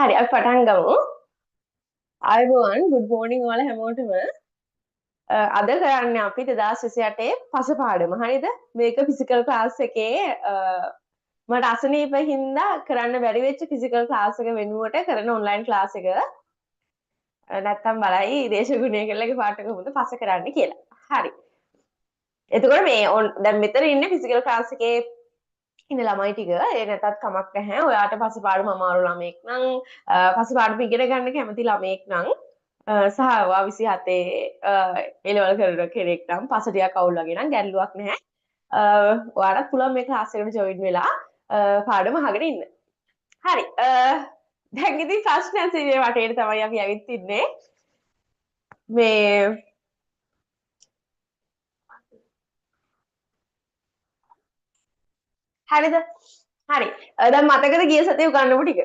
හරි අපි පටන් ගමු. ආයුබෝවන් good morning ඔයාලා හැමෝටම. අද කරන්නේ අපි 2028 පස පාඩම. හරිද? මේක ෆිසිකල් ක්ලාස් එකේ මට අසනීප හින්දා කරන්න බැරි වෙච්ච ෆිසිකල් ක්ලාස් එක වෙනුවට කරන ඔන්ලයින් ක්ලාස් එක. නැත්තම් බලයි දේශගුණය කළගේ පාට කොහොමද පස කරන්න කියලා. හරි. එතකොට මේ දැන් මෙතන ඉන්නේ ෆිසිකල් ක්ලාස් එකේ ඉන්න ළමයි ටික ඒ නැතත් කමක් නැහැ. ඔයාට පසුපාඩම අමාරු ළමයෙක් නම් පසුපාඩම ඉගෙන ගන්න කැමති ළමයෙක් නම් සහ ඔයා 27 එලෙවල් කරන කෙනෙක් නම් පස ටිකක් අවුල් වගේ නම් ගැටලුවක් නැහැ. ඔයාලත් පුළුවන් මේ ක්ලාස් එකට ජොයින් වෙලා පාඩම අහගෙන ඉන්න. හරි. දැන් ඉතින් ප්‍රශ්න ඇසීමේ වටේට තමයි අපි ඇවිත් ඉන්නේ. මේ හරිද? හරි. දැන් මතකද ගිය සතියේ උගන්වපු ටික?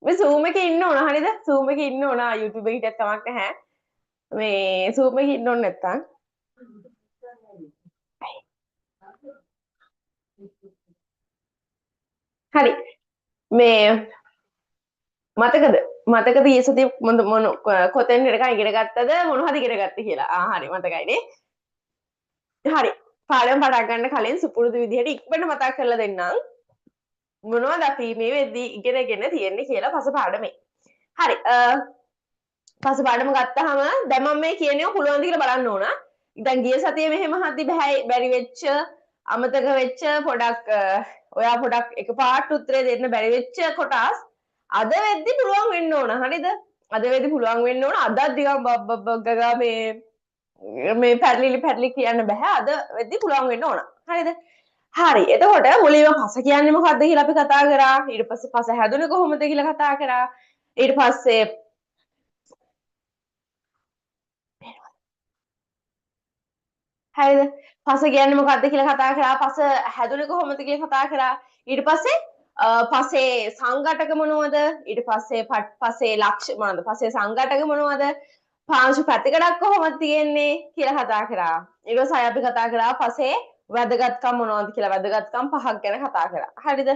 මේ Zoom එකේ ඉන්න ඕන හරිද? Zoom එකේ ඉන්න ඕන. YouTube එකේ හිටියත් කමක් නැහැ. මේ Zoom එකේ ඉන්න ඕන නැත්තම්. හරි. මේ මතකද? මතකද ඊයේ සතියේ මොන කොතෙන් ඉගෙන ගත්තද මොන හරි ඉගෙන ගත්තේ කියලා. හරි මතකයි නේ. හරි. පාඩම පටන් ගන්න කලින් සුපුරුදු විදිහට ඉක්මනට මතක් කරලා දෙන්නම්. මොනවද අපි මේ වෙද්දී ඉගෙනගෙන තියෙන්නේ කියලා පස පාඩමේ. හරි. පස පාඩම ගත්තාම දැන් මම මේ කියන ඒවා පුළුවන් ද කියලා බලන්න ඕන. දැන් ගිය සතියේ මෙහෙම හදි බැරි වෙච්ච අමතක වෙච්ච පොඩක් ඔයා පොඩක් එකපාරට උත්තරේ දෙන්න බැරි වෙච්ච කොටස් අද වෙද්දි පුළුවන් වෙන්න ඕන. හරිද? අද වෙද්දි පුළුවන් වෙන්න ඕන. අදත් ටිකක් මේ පැටලි කියන්න බෑ. අද වෙද්දි පුළුවන් වෙන්න ඕන. හරිද? හරි. එතකොට මුලින්ම පස කියන්නේ මොකක්ද කියලා අපි කතා කරා. ඊට පස්සේ පස හැදුනේ කොහොමද කියලා කතා කරා. ඊට පස්සේ හරිද? පස කියන්නේ මොකක්ද කියලා කතා කරා. පස හැදුනේ කොහොමද කියලා කතා කරා. ඊට පස්සේ පසේ සංඝටක මොනවද? ඊට පස්සේ පසේ ලක්ෂ මොනවද? පසේ සංඝටක මොනවද? පාංශු පැතිකඩක් කොහොමද තියෙන්නේ කියලා කතා කරා. ඊට පස්සේ අපි කතා කරා පසේ වැදගත්කම් මොනවද කියලා. වැදගත්කම් පහක් ගැන කතා කරා. හරිද?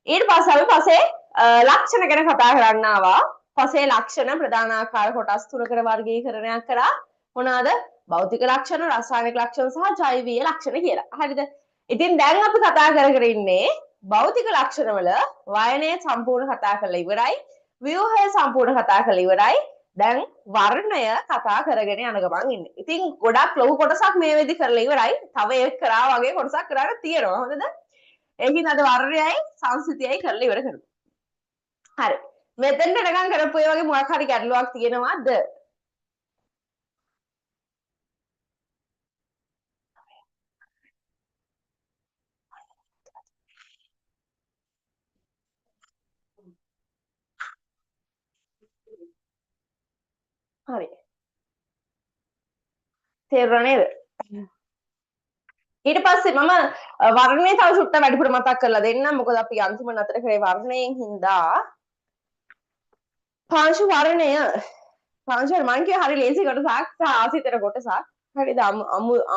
ඊට පස්සේ අපි පසේ ලක්ෂණ ගැන කතා කරන්න ආවා. පසේ ලක්ෂණ ප්‍රධාන ආකාර කොටස් තුනකට වර්ගීකරණයක් කරා. මොනවාද? භෞතික ලක්ෂණ, රසායනික ලක්ෂණ සහ ජෛවීය ලක්ෂණ කියලා. හරිද? ඉතින් දැන් අපි කතා කරගෙන ඉන්නේ භෞතික ලක්ෂණවල වයනය සම්පූර්ණ කතා කරලා ඉවරයි. ව්‍යුහය සම්පූර්ණ කතා කරලා ඉවරයි. දැන් වර්ණය කතා කරගෙන යන ගමන් ඉන්නේ. ඉතින් ගොඩක් ලොකු කොටසක් මේ වෙද්දි කරලා ඉවරයි. තව ඒක කරා වගේ කොටසක් කරන්න තියෙනවා. හොඳද? ඒකින් අද වර්ණයයි සංස්කෘතියයි කරලා ඉවර කරමු. හරි. මෙතෙන්ට එනකන් කරපු ඒ වගේ මොකක් හරි ගැටලුවක් තියෙනවද? හරි. තේරුණා නේද? ඊට පස්සේ මම වර්ණය තව සුට්ට වැඩිපුර මතක් කරලා දෙන්නම්. මොකද අපි අන්තිම නතර කරේ වර්ණයෙන් හින්දා පාංශු වර්ණය පාංශු මං කිය හරි ලේසි කොටසක් සහ ආසිතර කොටසක්. හරිද?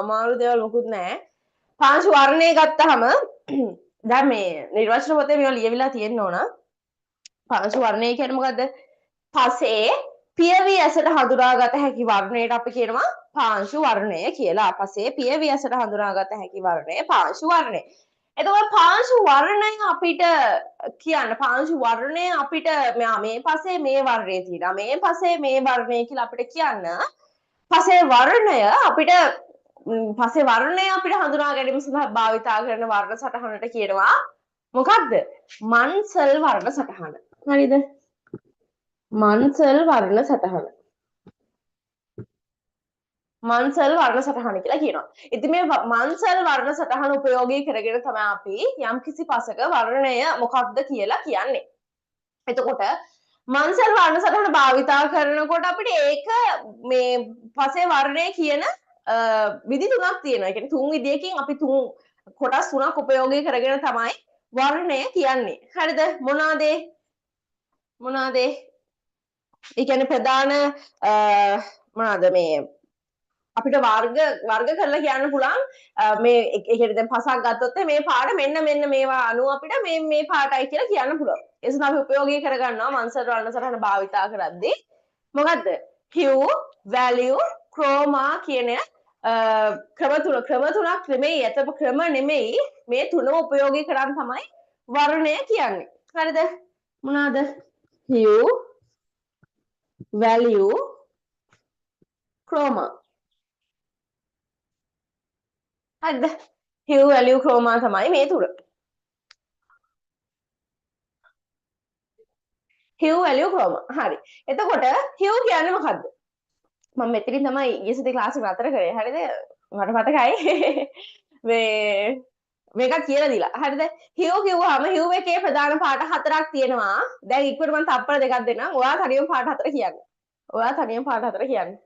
අමාරු දේවල් මොකුත් නැහැ. පාංශු වර්ණය ගත්තාම දැන් මේ නිර්වචන පොතේ මේවා ලියවිලා තියෙන්න ඕන. පාංශු වර්ණය කියන්නේ මොකද්ද? පසේ පියවි ඇසට හඳුනාගත හැකි වර්ණයට අපි කියනවා පාංශු වර්ණය කියලා. පසේ පියවි ඇසට හඳුනාගත හැකි වර්ණය පාංශු වර්ණය. එතකොට පාංශු වර්ණය අපිට කියන්න පාංශු වර්ණය අපිට මේ පසේ මේ වර්ණය තියෙනවා. මේ පසේ මේ වර්ණය කියලා අපිට කියන්න පසේ වර්ණය අපිට පසේ වර්ණය අපිට හඳුනා ගැනීම සඳහා භාවිතා කරන වර්ණ සටහනට කියනවා මොකක්ද? මන්සල් වර්ණ සටහන. හරිද? මන්සල් වර්ණ සටහන. මන්සල් වර්ණ සටහන කියලා කියනවා. ඉතින් මේ මන්සල් වර්ණ සටහන උපයෝගී කරගෙන තමයි අපි යම්කිසි පසක වර්ණය මොකක්ද කියලා කියන්නේ. එතකොට මන්සල් වර්ණ සටහන භාවිතා කරනකොට අපිට ඒක මේ පසේ වර්ණය කියන විදි තුනක් තියෙනවා. ඒ කියන්නේ තුන් විදියකින් අපි තුන් කොටස් තුනක් උපයෝගී කරගෙන තමයි වර්ණය කියන්නේ. හරිද? මොනවාද? ඒ කියන්නේ ප්‍රධාන මොනවාද මේ අපිට වර්ග කරලා කියන්න පුළුවන් මේ ඒකට දැන් පසක් ගත්තොත් මේ පාට මෙන්න මේවා අනුව අපිට මේ පාටයි කියලා කියන්න පුළුවන්. ඒ නිසා අපි උපයෝගී කරගන්නවා මන්සර් වර්ණ සටහන භාවිතා කරද්දී. මොකද්ද? hue, value, chroma කියන ක්‍රම තුනක් නෙමෙයි එතකොට ක්‍රම නෙමෙයි මේ තුනම උපයෝගී කරන් තමයි වර්ණය කියන්නේ. හරිද? මොනවාද? hue, value, chroma. හරිද? hue, value, chroma තමයි මේ තුන. hue, value, chroma. හරි. එතකොට hue කියන්නේ මොකද්ද? මම මෙතනින් තමයි ඊයේ සති ක්ලාස් එක නතර කරේ. හරිද? මට මතකයි. මේ මේකත් කියලා දීලා. හරිද? hue කිව්වහම hue එකේ ප්‍රධාන පාට හතරක් තියෙනවා. දැන් ඉක්මනට මම තප්පර දෙකක් දෙන්නම්. ඔයා තනියම පාට හතර කියන්න. ඔයා තනියම පාට හතර කියන්න.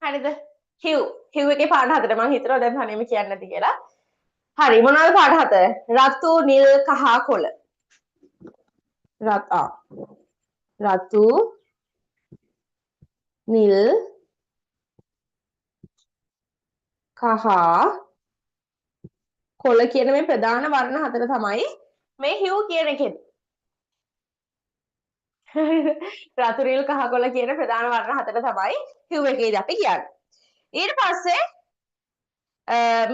හරිද? hue එකේ පාට හතර මම හිතනවා දැන් තනියම කියන්න නැති කියලා. හරි මොනවද පාට හතර? රතු, නිල්, කහ, කොළ. රතු, නිල්, කහ, කොළ කියන මේ ප්‍රධාන වර්ණ හතර තමයි මේ hue කියන එකෙන්. රතු, නිල්, කහ, කොළ කියන ප්‍රධාන වර්ණ හතර තමයි hue එකේදී අපි කියන්නේ. ඊට පස්සේ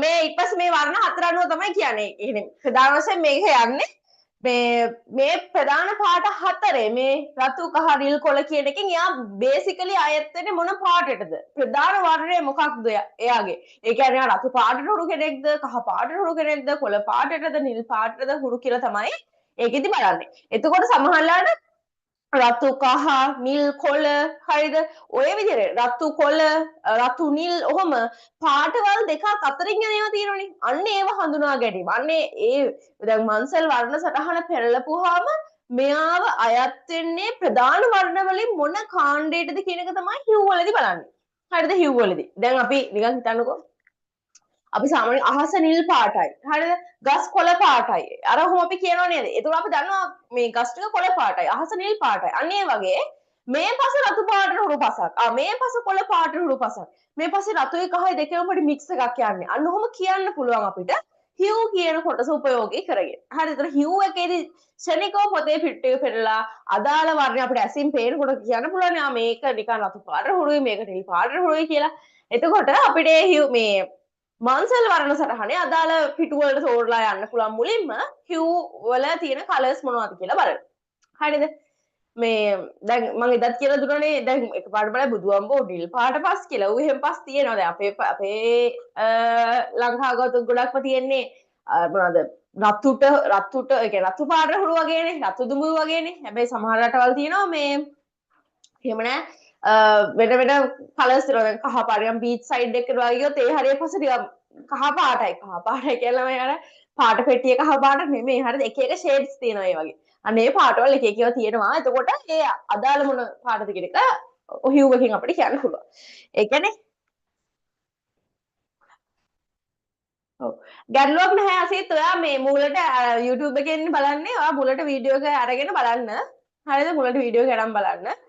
මේ ඊට පස්සේ මේ වර්ණ හතර අනුව තමයි කියන්නේ. ඒ කියන්නේ ප්‍රධාන වශයෙන් මේක යන්නේ මේ ප්‍රධාන පාට හතරේ මේ රතු කහ නිල් කොළ කියන එකෙන් එයා බේසිකලි අයත් වෙන්නේ මොන පාටටද? ප්‍රධාන වර්ණය මොකක්ද එයාගේ? ඒ කියන්නේ එයා රතු පාටට හුරු කෙනෙක්ද, කහ පාටට හුරු කෙනෙක්ද, කොළ පාටටද, නිල් පාටටද හුරු කියලා තමයි ඒකෙදි බලන්නේ. එතකොට සමහරවිට රතු කහ නිල් කොළ හරිද ඔය විදිහට රතු කොළ රතු නිල් ඔහොම පාටවල් දෙකක් අතරින් යන ඒවා තියෙනවනේ අන්න ඒව හඳුනා ගැනීම අන්නේ ඒ දැන් මන්සල් වර්ණ සටහන පෙරලපුවාම මෙයාව අයත් වෙන්නේ ප්‍රධාන වර්ණ වලින් මොන කාණ්ඩයටද කියන එක තමයි හිව් වලදී බලන්නේ හරිද හිව් වලදී දැන් අපි නිකන් හිතන්නකෝ අපි සාමාන්‍ය අහස නිල් පාටයි. හරිද? ගස් කොළ පාටයි. අර ඔහොම අපි කියනවා නේද? ඒතකොට අපි දන්නවා මේ ගස් ටික කොළ පාටයි. අහස නිල් පාටයි. අන්න ඒ වගේ මේ පස රතු පාටට හුරු පසක්. මේ පස කොළ පාටට හුරු පසක්. මේ පස්සේ රතුයි කහයි දෙකම පොඩි මික්ස් එකක් යන්නේ. අන්න ඔහොම කියන්න පුළුවන් අපිට. hue කියන කොටස උපයෝගී කරගෙන. හරිද? ඒතර hue එකේදී ක්ෂණිකව පොතේ පිට්ටේ පෙරලා අදාළ වර්ණය අපිට ඇසින් පේනකොට කියන්න පුළුවන් මේක නිකන් රතු පාටට හුරුයි මේක නිල් පාටට හුරුයි කියලා. එතකොට අපිට hue මේ මන්සල් වර්ණ සටහනේ අදාළ පිටුවලට තෝරලා යන්න පුළුවන් මුලින්ම hue වල තියෙන කලර්ස් මොනවද කියලා බලන්න. හරිද? මේ දැන් මම එදත් කියලා දුන්නානේ දැන් එකපාරට බලලා බුදුහාමුදුරුවෝ නිල් පාට පස් කියලා. ඌ එහෙම පස් තියෙනවා. දැන් අපේ ලංකාව ගොඩක් ගොඩක්ම තියෙන්නේ මොනවද? රතුට ඒ කියන්නේ රතු පාට හුරු වගේනේ. රතු දුඹුරු වගේනේ. හැබැයි සමහර රටවල් තියෙනවා මේ එහෙම නෑ වෙන වෙන කලර්ස් තියෙනවා දැන් කහ පාට නිකන් බීච් සයිඩ් එකට වගේ ගියොත් ඒ හරිය පස්සේ ටිකක් කහ පාටයි කියලා මම අර පාට පෙට්ටිය කහ පාට නෙමෙයි හරිද එක එක ෂේඩ්ස් තියෙනවා ඒ වගේ අන්න ඒ පාටවල එක එක ඒවා තියෙනවා එතකොට ඒ අදාළ මොන පාටද කියන එක hue එකකින් අපිට කියන්න පුළුවන් ඒ කියන්නේ ඔව් ගැටලුවක් නැහැ අසීත් ඔයා මේ මූලට YouTube එකෙන් බලන්නේ ඔයා මුලට වීඩියෝ එක අරගෙන බලන්න හරිද මුලට වීඩියෝ එක අරන් බලන්න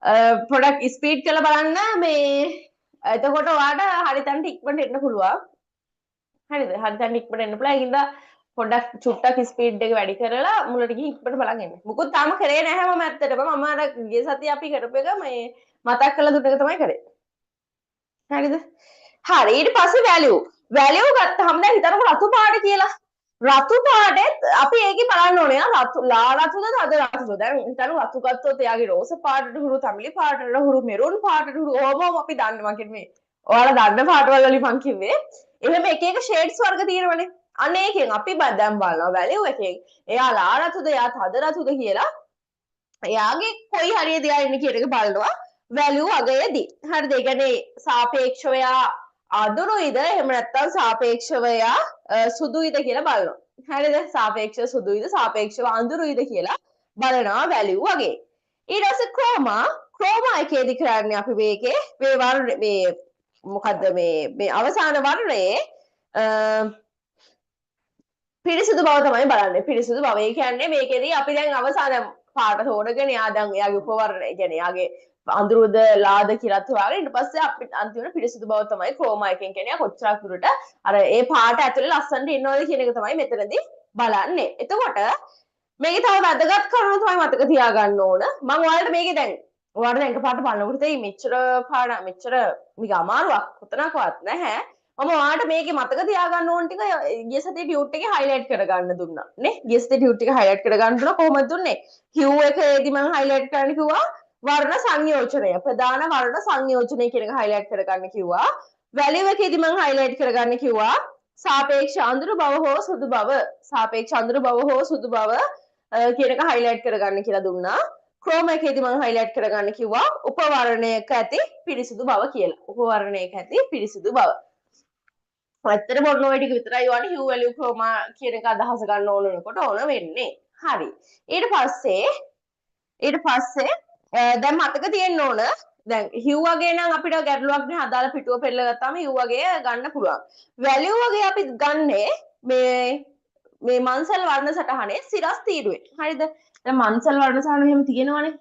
පොඩක් ස්පීඩ් කරලා බලන්න මේ එතකොට ඔයාට හරි තැනට ඉක්මනට එන්න පුළුවන්. හරිද? හරි තැනට ඉක්මනට එන්න පුළුවන්. ඒකින්ද පොඩක් චුට්ටක් ස්පීඩ් එක වැඩි කරලා මුලට ගිහින් ඉක්මනට බලන් එන්න. මුකුත් තාම කරේ නැහැ මම ඇත්තටම. මම අර ගිය සතිය අපි කරපු එක මේ මතක් කරලා දුන්න එක තමයි කරේ. හරිද? හරි ඊට පස්සේ value. value ගත්තාම දැන් හිතන්නකො රතු පාට කියලා. රතු පාටෙත් අපි ඒකේ බලන්න ඕනේ රතු ලා රතුද තද රතුද දැන් හිතන්න රතු ගත්තොත් එයාගේ රෝස පාටට හුරු තමිලි පාටට හුරු මෙරුන් පාටට හුරු ඕමම අපි දන්නවා කියන්නේ ඔයාලා දන්න පාටවල වලින් මං කිව්වේ එහෙම එක එක ෂේඩ්ස් වර්ග තියෙනවනේ අන්න ඒකෙන් අපි දැන් බලනවා වැලියු එකෙන් එයා ලා රතුද එයා තද රතුද කියලා එයාගේ කොයි හරියද එයා ඉන්නේ කියන එක බලනවා වැලියු අගයේදී හරිද ඒ කියන්නේ සාපේක්ෂව එයා අඳුරුයිද එහෙම නැත්නම් සාපේක්ෂව එයා සුදුයිද කියලා බලනවා. හරිද? සාපේක්ෂව සුදුයිද සාපේක්ෂව අඳුරුයිද කියලා බලනවා වැලියු වගේ. ඊට පස්සේ ක්‍රෝමා එකේදී කරන්නේ අපි මේකේ මේ වර්ණ මේ මොකද්ද මේ අවසාන වර්ණයේ පිරිසිදු බව තමයි බලන්නේ. පිරිසිදු බව. ඒ කියන්නේ මේකෙදී අපි දැන් අවසාන පාට තෝරගෙන එයා දැන් එයාගේ උපවර්ණය කියන්නේ එයාගේ අඳුරුද ලාද කියලාත් හොයාගෙන ඊට පස්සේ අපි අන්තිමට පිරිසිදු බව තමයි ක්‍රෝමා එකෙන් කියන්නේ කොච්චරක් දුරට අර ඒ පාට ඇතුලේ ලස්සනට ඉන්නවද කියන එක තමයි මෙතනදී බලන්නේ. එතකොට මේකේ තව වැදගත් කරුණු තමයි මතක තියාගන්න ඕන. මම ඔයාලට මේකේ දැන් ඔයාලට දැන් එකපාරට බලනකොට තේයි මෙච්චර මෙච්චර මේක අමාරුවක් කොතනකවත් නැහැ. මම ඔයාලට මේකේ මතක තියාගන්න ඕන ටික ගිය සතියේ ටියුට් එකේ highlight කරගන්න දුන්නා නේ. ගිය සතියේ ටියුට් එක highlight කරගන්න දුන්නා කොහොමද දුන්නේ? hue එකේදී මම highlight කරන්න කිව්වා වර්ණ සංයෝජනය. ප්‍රධාන වර්ණ සංයෝජනය කියන එක highlight කරගන්න කිව්වා. value එකේදී මම highlight කරගන්න කිව්වා සාපේක්ෂ අඳුරු බව හෝ සුදු බව. සාපේක්ෂ අඳුරු බව හෝ සුදු බව කියන එක highlight කරගන්න කියලා දුන්නා. ක්‍රෝම එකේදී මම highlight කරගන්න කිව්වා උපවර්ණයක ඇති පිරිසිදු බව කියලා. උපවර්ණයක ඇති පිරිසිදු බව. ඇත්තට මොන ඔය ටික විතරයි ඔයාලට hue value chroma කියන එක අදහස ගන්න ඕන වෙනකොට ඕන වෙන්නේ. හරි. ඊට පස්සේ දැන් මතක තියෙන්න ඕන දැන් hue වගේ නම් අපිට ගැටලුවක් නෑ අදාළ පිටුව පෙරලා ගත්තාම hue වගේ ගන්න පුළුවන්. value වගේ අපි ගන්නේ මේ මන්සල් වර්ණ සටහනේ සිරස් තීරුවෙන්. හරිද? දැන් මන්සල් වර්ණ සටහන මෙහෙම තියෙනවනේ.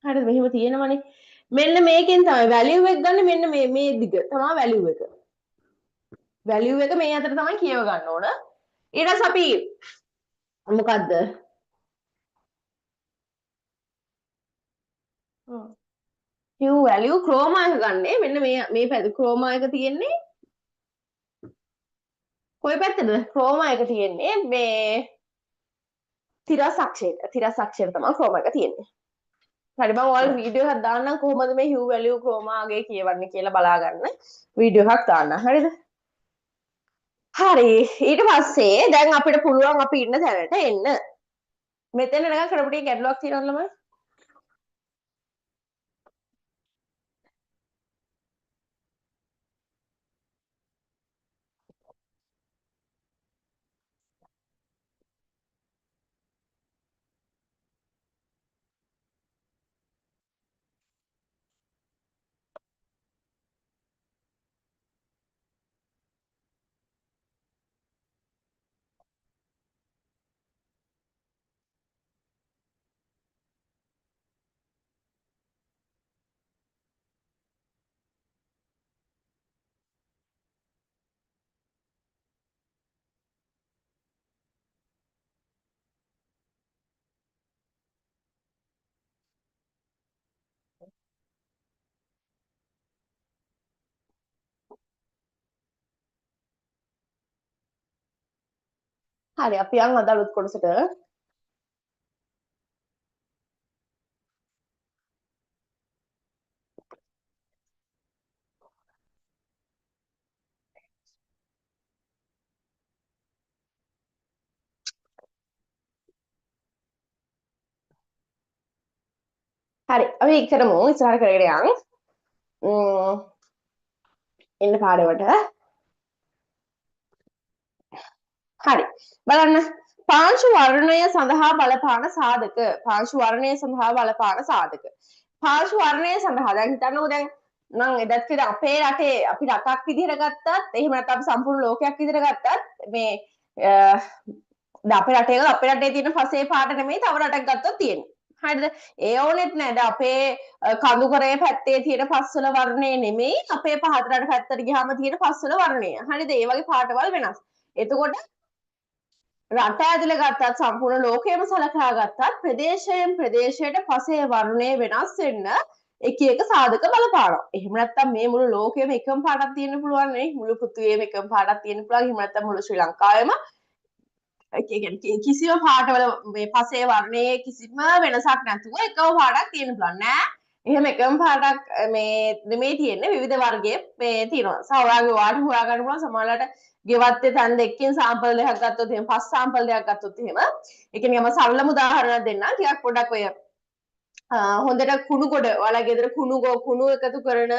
හරිද? මෙහෙම තියෙනවනේ. මෙන්න මේකෙන් තමයි value එක ගන්න මෙන්න මේ දිග තමයි value එක. value එක මේ අතර තමයි කියව ගන්න ඕන. ඊට පස්සේ අපි මොකද්ද? hue value chroma එක ගන්නේ මෙන්න මේ පැත්ත chroma එක තියෙන්නේ කොයි පැත්තද? chroma එක තියෙන්නේ මේ තිරස් අක්ෂයට. තිරස් අක්ෂයට තමයි chroma එක තියෙන්නේ. හරි මම ඔයාලට වීඩියෝ එකක් දාන්නම් කොහොමද මේ hue value chroma වගේ කියවන්නේ කියලා බලා ගන්න. වීඩියෝ එකක් දාන්න. හරිද? හරි ඊට පස්සේ දැන් අපිට පුළුවන් අපි ඉන්න තැනට එන්න. මෙතන නිකන් කරපු ටික ගැටලුවක් තියෙනවද ළමයි? හරි අපි යන් අද අලුත් කොටසට. හරි අපි කරමු ඉස්සරහට කරගෙන යන්. එන්න පාඩමට. හරි බලන්න පාංශු වර්ණය සඳහා බලපාන සාධක. පාංශු වර්ණය සඳහා බලපාන සාධක. පාංශු වර්ණය සඳහා දැන් හිතන්නකෝ දැන් මම එදත් කිව්වා අපේ රටේ අපි රටක් විදිහට ගත්තත් එහෙම නැත්නම් අපි සම්පූර්ණ ලෝකයක් විදිහට ගත්තත් මේ අපේ රටේ තියෙන පසේ පාට නෙමෙයි තව රටක් ගත්තොත් තියෙන්නේ. හරිද? ඒ ඕනෙත් නෑ. දැන් අපේ කඳුකරේ පැත්තේ තියෙන පස්වල වර්ණය නෙමෙයි අපේ පහතරට පැත්තට ගියාම තියෙන පස්වල වර්ණය. හරිද? ඒ වගේ පාටවල් වෙනස්. එතකොට රට ඇතුලේ ගත්තත් සම්පූර්ණ ලෝකයේම සලකා ගත්තත් ප්‍රදේශයෙන් ප්‍රදේශයට පසේ වර්ණය වෙනස් වෙන්න එක එක සාධක බලපානවා. එහෙම නැත්නම් මේ මුළු ලෝකෙම එකම පාටක් තියෙන්න පුළුවන් නේ. මුළු පෘථිවියේම එකම පාටක් තියෙන්න පුළුවන්. එහෙම නැත්නම් මුළු ශ්‍රී ලංකාවේම කිසිම පාටවල මේ පසේ වර්ණයේ කිසිම වෙනසක් නැතුව එකම පාටක් තියෙන්න පුළුවන් නෑ. එහෙම එකම පාටක් මේ නෙමෙයි තියෙන්නේ විවිධ වර්ගයේ මේ තියෙනවා. සමහරවිට ඔයාලට හොයාගන්න පුළුවන් සමහරවිට ගෙවත්තේ තැන් දෙකකින් සාම්පල් දෙකක් ගත්තොත් එහෙම පස් සාම්පල් දෙකක් ගත්තොත් එහෙම ඒ කියන්නේ මම සරලම උදාහරණයක් දෙන්නම් ටිකක් පොඩ්ඩක් ඔය හොඳට කුණු ගොඩ ඔයාලා ගෙදර කුණු එකතු කරන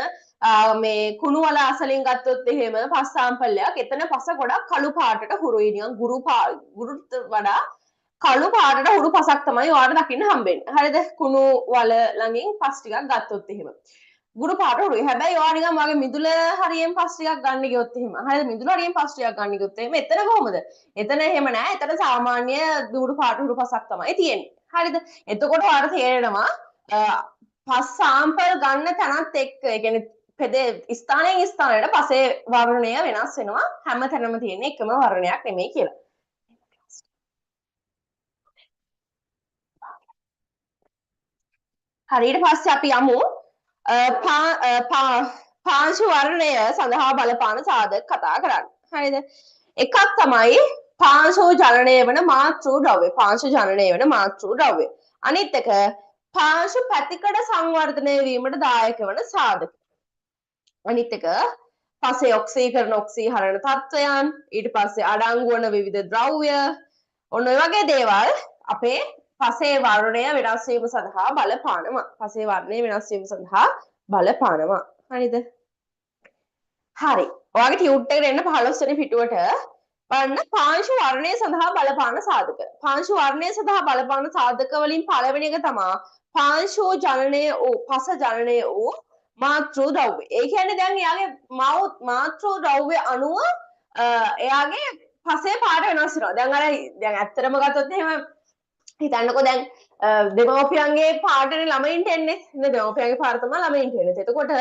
මේ කුණු වල අසලින් ගත්තොත් එහෙම පස් සාම්පල් එකක් එතන පස ගොඩක් කළු පාටට හුරුයි නිකන් ගුරුට වඩා කළු පාටට හුරු පසක් තමයි ඔයාලට දකින්න හම්බෙන්නේ. හරිද? කුණු වල ළඟින් පස් ටිකක් ගත්තොත් එහෙම. ගුරු පාට හුරුයි. හැබැයි ඔයා නිකන් වගේ මිදුල හරියෙන් පස් ටිකක් ගන්න ගියොත් එහෙම. හරිද? මිදුල හරියෙන් පස් ටිකක් ගන්න ගියොත් එහෙම එතන කොහොමද? එතන එහෙම නෑ. එතන සාමාන්‍ය ගුරු පාට හුරු පසක් තමයි තියෙන්නේ. හරිද? එතකොට ඔයාලට තේරෙනවා පස් සාම්පල් ගන්න තැනත් එක්ක ඒ කියන්නේ පෙදේ ස්ථානයෙන් ස්ථානයට පසේ වර්ණය වෙනස් වෙනවා. හැම තැනම තියෙන එකම වර්ණයක් නෙමෙයි කියලා. හරි ඊට පස්සේ අපි යමු පාංශු වර්ණය සඳහා බලපාන සාධක කතා කරන්න. හරිද? එකක් තමයි පාංශු ජනනය වන මාතෘ ද්‍රව්‍ය. පාංශු ජනනය වන මාතෘ ද්‍රව්‍ය. අනිත් එක පාංශු පැතිකඩ සංවර්ධනය වීමට දායක වන සාධක. අනිත් එක පස්සේ ඔක්සීකරණ ඔක්සීහරණ තත්ත්වයන් ඊට පස්සේ අඩංගු වන විවිධ ද්‍රව්‍ය ඔන්න ඔය වගේ දේවල් අපේ පසේ වර්ණය වෙනස් වීම සඳහා බලපානවා. පසේ වර්ණය වෙනස් වීම සඳහා බලපානවා. හරිද? හරි. ඔයාගේ ටියුට් එකට එන්න 15 වෙනි පිටුවට බලන්න පාංශු වර්ණය සඳහා බලපාන සාධක. පාංශු වර්ණය සඳහා බලපාන සාධක වලින් පළවෙනි එක තමයි පාංශු ජනනය වූ පස ජනනය වූ මාතෘ ද්‍රව්‍ය. ඒ කියන්නේ දැන් එයාගේ මාතෘ ද්‍රව්‍ය අණුව එයාගේ පසේ පාට වෙනස් වෙනවා. දැන් අර දැන් ඇත්තටම ගත්තොත් එහෙම හිතන්නකෝ දැන් දෙමව්පියන්ගේ පාටනේ ළමයින්ට එන්නේ. නේද? දෙමව්පියන්ගේ පාට තමයි ළමයින්ට එන්නේ. එතකොට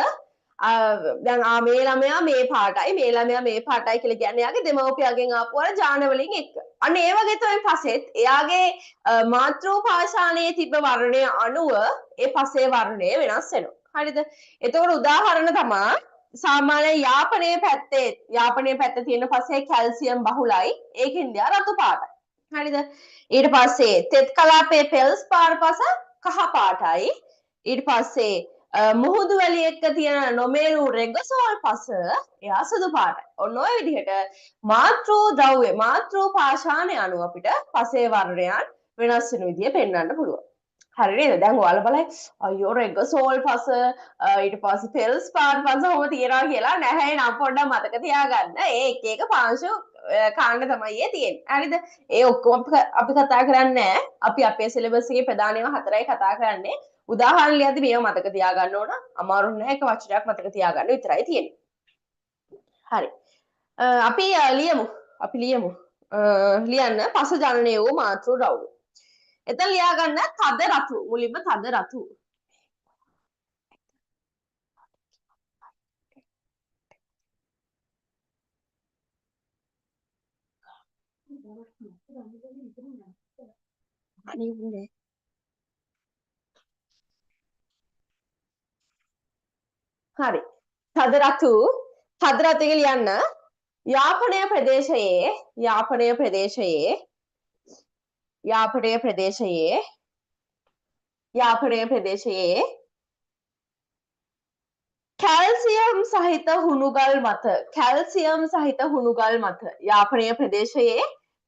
දැන් මේ ළමයා මේ පාටයි මේ ළමයා මේ පාටයි කියලා කියන්නේ එයාගේ දෙමව්පියන්ගෙන් ආපු අර ජාන වලින් එක්ක. අන්න ඒ වගේ තමයි පසෙත් එයාගේ මාතෘ පාෂාණයේ තිබ්බ වර්ණය අනුව ඒ පසේ වර්ණය වෙනස් වෙනවා. හරිද? එතකොට උදාහරණ තමයි සාමාන්‍ය යාපනයේ පැත්තේ තියෙන පසේ කැල්සියම් බහුලයි. ඒකෙන්ද රතු පාටයි. හරිද? ඊට පස්සේ තෙත් කලාපයේ පෙල්ස් පාර පස කහ පාටයි. ඊට පස්සේ මුහුදු වැලි එක්ක තියෙන නොමේරු රෙගසෝල් පස එයා සුදු පාටයි. ඔන්න ඔය විදිහට මාතෘ ද්‍රව්‍ය මාතෘ පාෂාණය අනුව අපිට පසේ වර්ණයන් වෙනස් වෙන විදිය පෙන්වන්න පුළුවන්. හරි නේද? දැන් ඔයාලා බලයි අයියෝ රෙගසෝල් පස ඊට පස්සේ පෙල්ස් පාර පස ඔහොම තියනවා කියලා නැහැ නම් පොඩ්ඩක් මතක තියාගන්න. ඒ එක එක පාංශු කාණ්ඩ තමයි තියෙන්නේ. හරිද? ඒ ඔක්කොම අපි කතා කරන්නේ අපි අපේ සිලබස් එකේ ප්‍රධාන ඒවා 4යි කතා කරන්නේ. උදාහරණ ලියද්දි මේව මතක තියාගන්න ඕන. අමාරු නැහැ එක වචනයක් මතක තියාගන්න විතරයි තියෙන්නේ. හරි. අපි ලියමු. ලියන්න පස ජනනය වූ මාතෘ ද්‍රව්‍ය. එතන ලියා ගන්න තද රතු. මුලින්ම තද රතු. අනිත් හරි. තද රතු එක ලියන්න යාපනය ප්‍රදේශයේ කැල්සියම් සහිත හුණුගල් මත යාපනය ප්‍රදේශයේ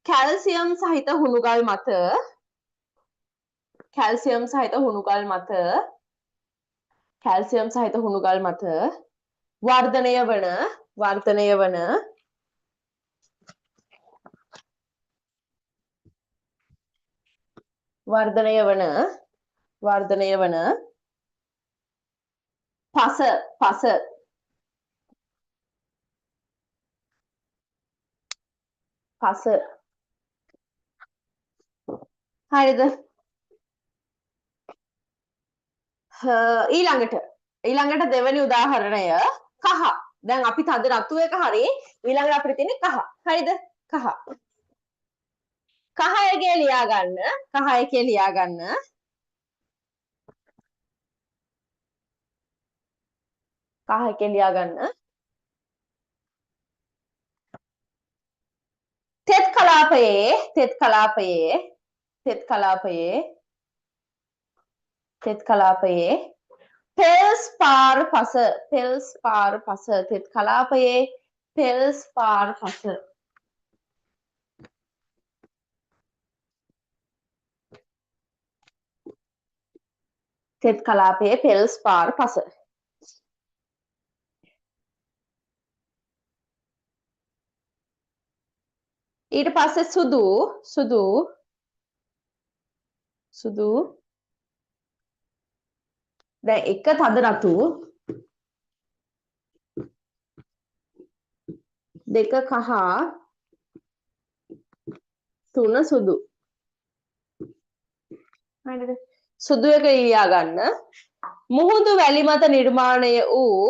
කැල්සියම් සහිත හුණුගල් මත වර්ධනය වන පස හරිද? ඊළඟට දෙවෙනි උදාහරණය කහ. දැන් අපි තද රතු එක හරි ඊළඟට අපිට තියෙන්නේ කහ. හරිද? කහ එකේ ලියා ගන්න තෙත් කලාපයේ පෙල්ස් පාර පස තෙත් කලාපයේ පෙල්ස් පාර පස ඊට පස්සේ සුදු දැන් එක තද රතු දෙක කහ, තුන සුදු. හරිද? සුදු එක ඊයා ගන්න. මුහුදු වැලි මත නිර්මාණය වූ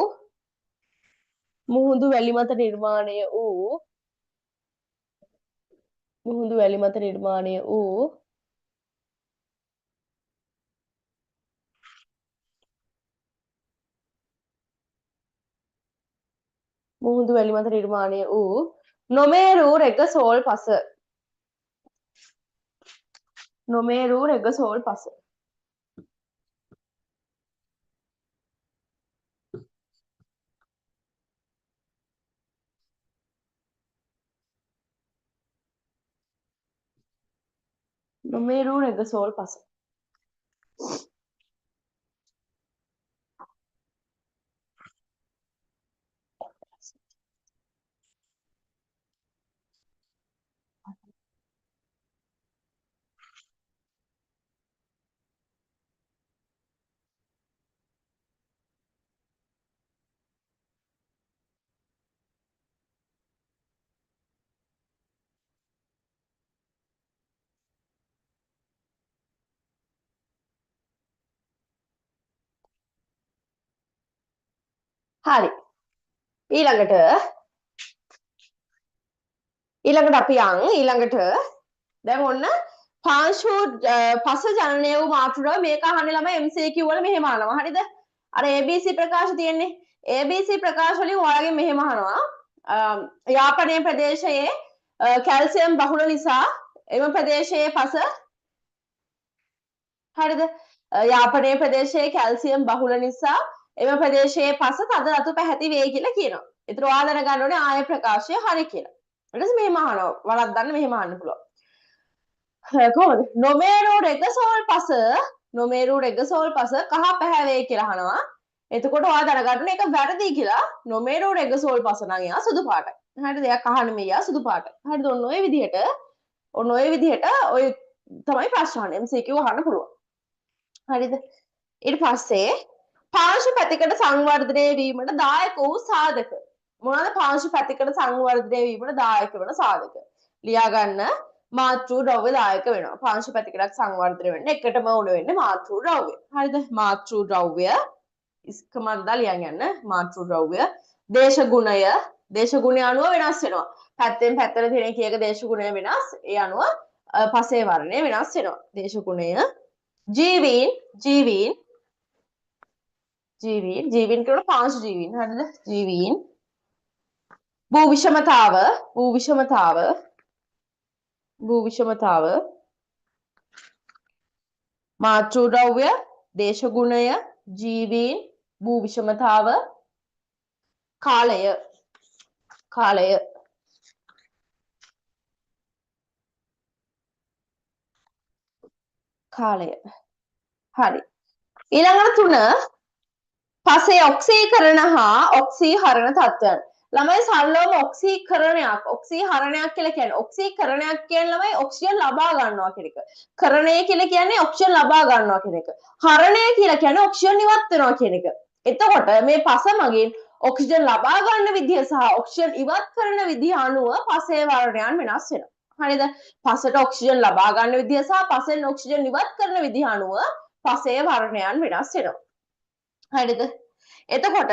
මුහුදු වැලි මත නිර්මාණය වූ මුහුදු වැලි මත නිර්මාණය වූ මුහුදු වැලි මත නිර්මාණය වූ නොමේරු රෙගසෝල් පස. නොමේරු රෙගසෝල් පස. නොමේරු රෙගසෝල් පස. හරි. ඊළඟට අපි යන් ඊළඟට දැන් ඔන්න පාංශු පස ජනනය වූ මාතෘකාව මේක අහන්නේ ළමයි MCQ වල මෙහෙම අහනවා. හරිද? අර ABC ප්‍රකාශ තියෙන්නේ. ABC ප්‍රකාශ වලින් ඔයාලගෙන් මෙහෙම අහනවා. යාපනයේ ප්‍රදේශයේ කැල්සියම් බහුල නිසා එම ප්‍රදේශයේ පස හරිද? යාපනයේ ප්‍රදේශයේ කැල්සියම් බහුල නිසා එම ප්‍රදේශයේ පස තද රතු පැහැති වේ කියලා කියනවා. ඒතර ඔයා දැනගන්න ඕනේ ආයේ ප්‍රකාශය හරි කියලා. ඊට පස්සේ මෙහෙම අහනවා. වරද්දන්න මෙහෙම අහන්න පුළුවන්. කොහොමද? නොමේරු රෙගසෝල් පස කහ පැහැවේ කියලා අහනවා. එතකොට ඔයා දැනගන්න ඒක වැරදි කියලා. නොමේරු රෙගසෝල් පස නම් එයා සුදු පාටයි. හරිද? එයා කහ නෙමෙයි එයා සුදු පාටයි. හරිද? ඔන්න ඔය විදිහට ඔය තමයි ප්‍රශ්න අහන්නේ. MCQ අහන්න පුළුවන්. හරිද? ඊට පස්සේ පාංශු පැතිකඩ සංවර්ධනය වීමට දායක වූ සාධක. මොනවාද පාංශු පැතිකඩ සංවර්ධනය වීමට දායක වන සාධක? ලියා ගන්න. මාතෘ ද්‍රව්‍ය දායක වෙනවා. පාංශු පැතිකඩක් සංවර්ධනය වෙන්න එකටම උණ වෙන්නේ මාතෘ ද්‍රව්‍ය. හරිද? මාතෘ ද්‍රව්‍ය ඉස්කමන්දා ලියන් යන්න. මාතෘ ද්‍රව්‍ය දේශගුණය අනුව වෙනස් වෙනවා. පැත්තෙන් පැත්තට තියෙන කීයක දේශගුණය වෙනස්. ඒ අනුව පසේ වර්ණය වෙනස් වෙනවා. දේශගුණය ජීවීන් කියන පාංශු ජීවීන්. හරිද? ජීවීන් භූ විෂමතාව මාතෘ ද්‍රව්‍ය දේශගුණය ජීවීන් භූ විෂමතාව කාලය හරි. ඊළඟට 3 පසේ ඔක්සීකරණ හා ඔක්සීහරණ තත්ත්වයන්. ළමයි සරලවම ඔක්සීකරණයක් කියලා කියන්නේ ඔක්සීකරණයක් කියන්නේ ළමයි ඔක්සිජන් ලබා ගන්නවා කියන එක. කරණය කියලා කියන්නේ ඔක්සිජන් ලබා ගන්නවා කියන එක. හරණය කියලා කියන්නේ ඔක්සිජන් ඉවත් වෙනවා කියන එක. එතකොට මේ පස මගින් ඔක්සිජන් ලබා ගන්න විදිහ සහ ඔක්සිජන් ඉවත් කරන විදිහ අනුව පසේ වර්ණයන් වෙනස් වෙනවා. හරිද? පසට ඔක්සිජන් ලබා ගන්න විදිහ සහ පසෙන් ඔක්සිජන් ඉවත් කරන විදිහ අනුව පසේ වර්ණයන් වෙනස් වෙනවා. හරිද? එතකොට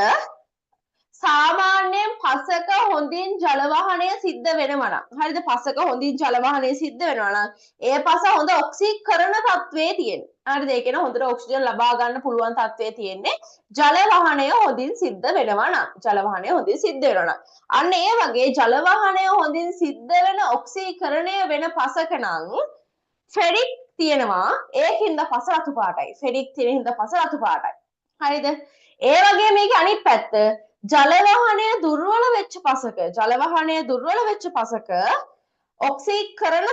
සාමාන්‍යයෙන් පසක හොඳින් ජල වහනය සිද්ධ වෙනවා නම් හරිද? පසක හොඳින් ජල වහනය සිද්ධ වෙනවා නම් ඒ පස හොඳ ඔක්සීකරණ තත්වයේ තියෙන. හරිද? ඒ කියන්නේ හොඳට ඔක්සිජන් ලබා ගන්න පුළුවන් තත්වයේ තියෙන්නේ ජල වහනය හොඳින් සිද්ධ වෙනවා නම්. අන්න ඒ වගේ ජල වහනය හොඳින් සිද්ධ වෙන ඔක්සීකරණය වෙන පසක නම් ෆෙරික් තියෙනවා. ඒකින්ද පස රතු පාටයි. ෆෙරික් තියෙන හින්දා පස රතු පාටයි. හරිද? ඒ වගේ මේක අනිත් පැත්ත ජල වහනය දුර්වල වෙච්ච පසක ඔක්සීකරණ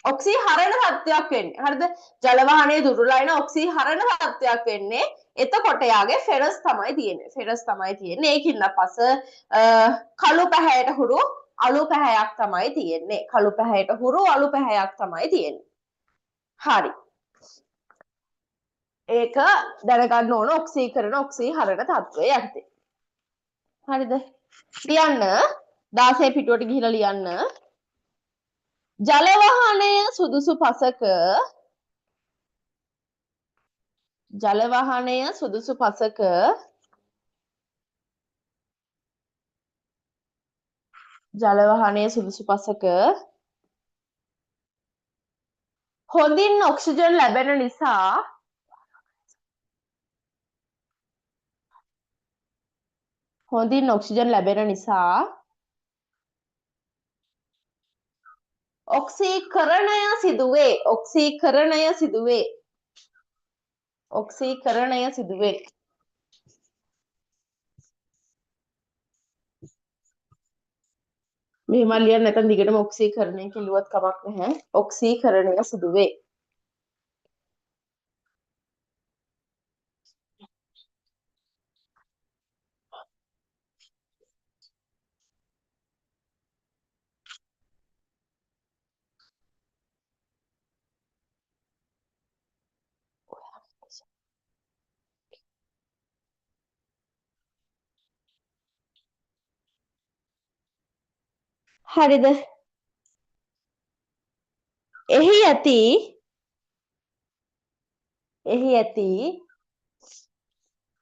ඔක්සීහරණ තත්ත්වයක් වෙන්නේ. හරිද? ජල වහනය දුර්වලයි නම් ඔක්සීහරණ තත්ත්වයක් වෙන්නේ. එතකොට යාගේ ෆෙරස් තමයි තියෙන්නේ. ඒකින්ද පස කළු පැහැයට හුරු අලු පැහැයක් තමයි තියෙන්නේ. හරි. ඒක දැනගන්න ඕන ඔක්සීකරණ ඔක්සීහරණ තත්ත්වය යටතේ. හරිද? ලියන්න. 16 පිටුවට ගිහිලා ලියන්න. ජල වාහනය සුදුසු පසක ජල වාහනය සුදුසු පසක ජල වාහනය සුදුසු පසක හොඳින් ඔක්සිජන් ලැබෙන නිසා හොඳින් ඔක්සිජන් ලැබෙන නිසා ඔක්සීකරණය සිදුවේ. ඔක්සීකරණය සිදුවේ. ඔක්සීකරණය සිදුවේ. මෙහෙම ලියන්න නැත්නම් දිගටම ඔක්සීකරණය කිව්වත් කමක් නැහැ. ඔක්සීකරණය සිදුවේ. හරිද?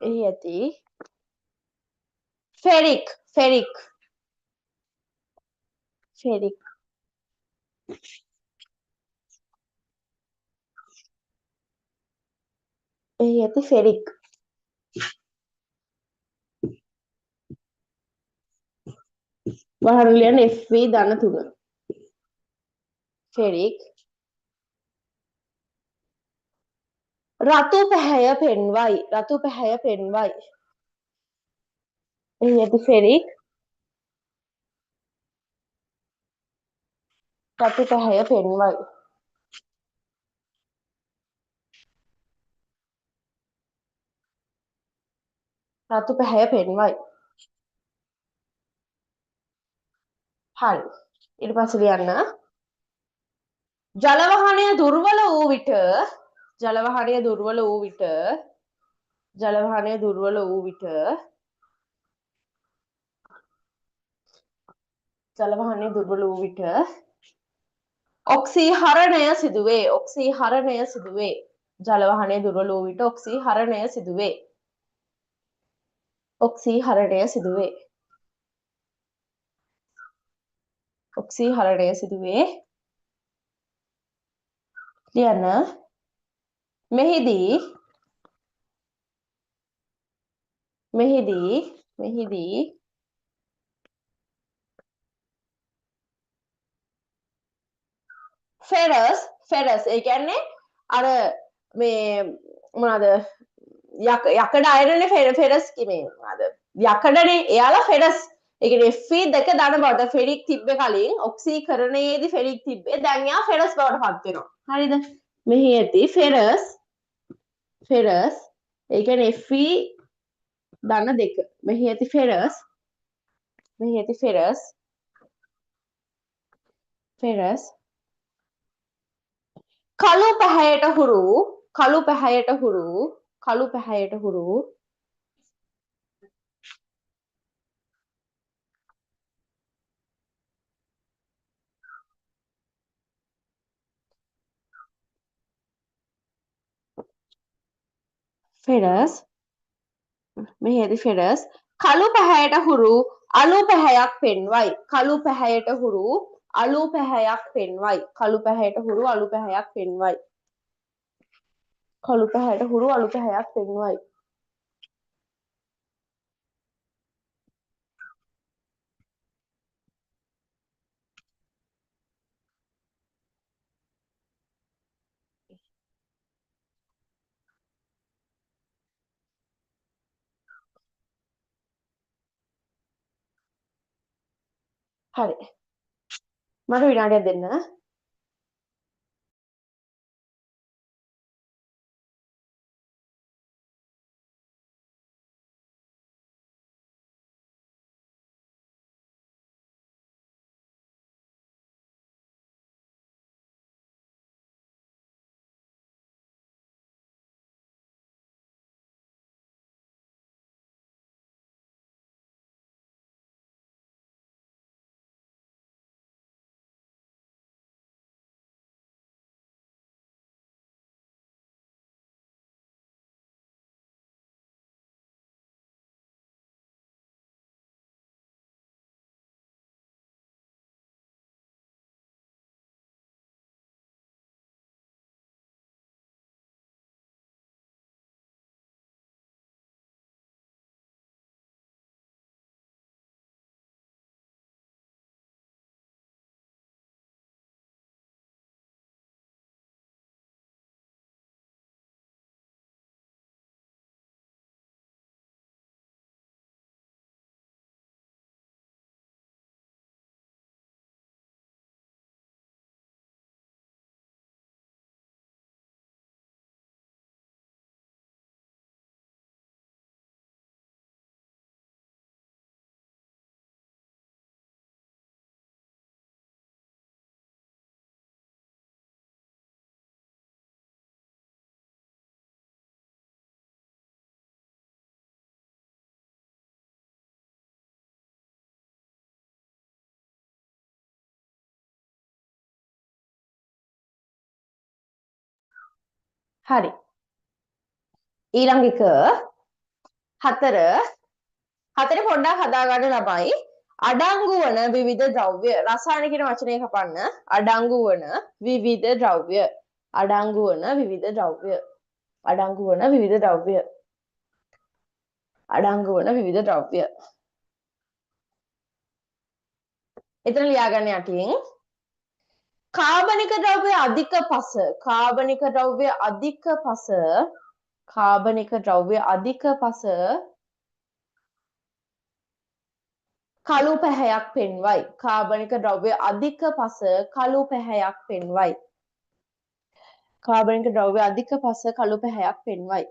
එහි ඇති ෆෙරික් ෆෙරික් ෆෙරික් එහි ඇති ෆෙරික් වහර ලියන්න FV ධන 3 ෆෙරික් රතු පැහැය පෙන්වයි. රතු පැහැය පෙන්වයි. එහි ඇති ෆෙරික් රතු පැහැය පෙන්වයි. රතු පැහැය පෙන්වයි. හරි. ඊට පස්සේ ලියන්න ජල වාහනය දුර්වල වූ විට ජල වාහනය දුර්වල වූ විට ජල වාහනය දුර්වල වූ විට ජල වාහනය දුර්වල වූ විට ඔක්සීහරණය සිදුවේ. ඔක්සීහරණය සිදුවේ. ජල වාහනය දුර්වල වූ විට ඔක්සීහරණය සිදුවේ. ඔක්සීහරණය සිදුවේ. ඔක්සීහරණය සිදුවේ. ලියන්න මෙහිදී ෆෙරස් ඒ කියන්නේ අර මේ මොනවාද යකඩ අයරනේ ෆෙරස් මේ මොනවාද යකඩනේ එයාලා ෆෙරස් ඒ කියන්නේ Fe දෙක දාන බවට ෆෙරික් තිබ්බේ කලින් ඔක්සීකරණයේදී ෆෙරික් තිබ්බේ දැන් එයා ෆෙරස් බවට පත් වෙනවා හරිද මෙහි ඇති ෆෙරස් ඒ කියන්නේ Fe ධන 2 මෙහි ඇති ෆෙරස් කළු පැහැයට හුරු ෆෙරස් මෙහි ඇති ෆෙරස් කළු පැහැයට හුරු අලු පැහැයක් පෙන්වයි. කළු පැහැයට හුරු අලු පැහැයක් පෙන්වයි. කළු පැහැයට හුරු අලු පැහැයක් පෙන්වයි. කළු පැහැයට හුරු අලු පැහැයක් පෙන්වයි. හරි. මට විනාඩියක් දෙන්න. හරි. ඊළඟ එක 4 හතරේ පොඩ්ඩක් හදාගන්න ළමයි. අඩංගු වන විවිධ ද්‍රව්‍ය රසායන කියන වචනය කපන්න. අඩංගු වන විවිධ ද්‍රව්‍ය. අඩංගු වන විවිධ ද්‍රව්‍ය. අඩංගු වන විවිධ ද්‍රව්‍ය. අඩංගු වන විවිධ ද්‍රව්‍ය. එතන ලියාගන්න යටින් කාබනික ද්‍රව්‍ය අධික පස කාබනික ද්‍රව්‍ය අධික පස කාබනික ද්‍රව්‍ය අධික පස කළු පැහැයක් පෙන්වයි. කාබනික ද්‍රව්‍ය අධික පස කළු පැහැයක් පෙන්වයි. කාබනික ද්‍රව්‍ය අධික පස කළු පැහැයක් පෙන්වයි.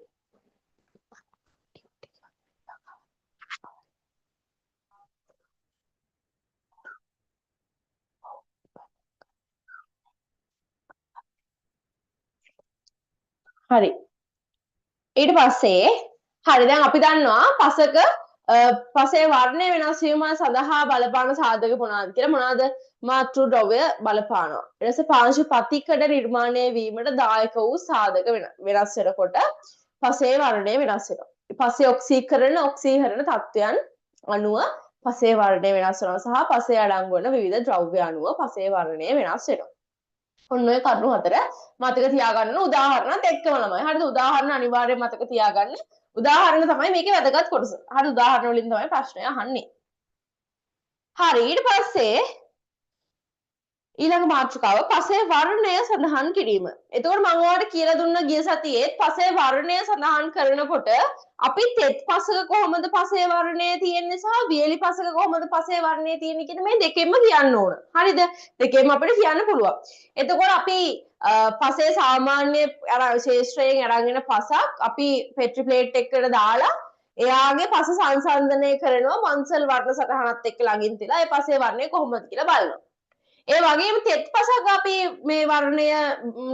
හරි. ඊට පස්සේ හරි දැන් අපි දන්නවා පසක පසේ වර්ණය වෙනස් වීම සඳහා බලපාන සාධක මොනවාද කියලා. මොනවාද? මාතෘ ද්‍රව්‍ය බලපානවා. ඊට පස්සේ පාංශු ප්‍රතිකඩ නිර්මාණය වීමට දායක වූ සාධක වෙනස් වෙනකොට පසේ වර්ණය වෙනස් වෙනවා. පසේ ඔක්සීකරණ තත්ත්වයන් අනුව පසේ වර්ණය වෙනස් වෙනවා සහ පසේ අඩංගු වන විවිධ ද්‍රව්‍ය අනුව පසේ වර්ණය වෙනස් වෙනවා. ඔන්න ඔය කරුණු 4 මතක තියාගන්න උදාහරණත් එක්කම ළමයි. හරිද? උදාහරණ අනිවාර්යයෙන් මතක තියාගන්න. උදාහරණ තමයි මේකේ වැදගත් කොටස. හරි උදාහරණ වලින් තමයි ප්‍රශ්නය අහන්නේ. හරි ඊට පස්සේ ඊළඟ මාතෘකාව පසේ වර්ණය සඳහන් කිරීම. එතකොට මම ඔයාලට කියලා දුන්න ගිය සතියේ පසේ වර්ණය සඳහන් කරනකොට අපි තෙත් පසක කොහොමද පසේ වර්ණය තියෙන්නේ සහ වියලි පසක කොහොමද පසේ වර්ණය තියෙන්නේ කියන මේ දෙකෙන්ම කියන්න ඕන. හරිද? දෙකෙන්ම අපිට කියන්න පුළුවන්. එතකොට අපි පසේ සාමාන්‍ය ශේෂ්ත්‍රයෙන් අරගෙන පසක් අපි පෙට්‍රි ප්ලේට් එකකට දාලා එයාගේ පස සංසන්දනය කරනවා මන්සල් වර්ණ සටහනත් එක්ක ළඟින් තියලා ඒ පසේ වර්ණය කොහොමද කියලා බලනවා. ඒ වගේම තෙත් පසක් අපි මේ වර්ණය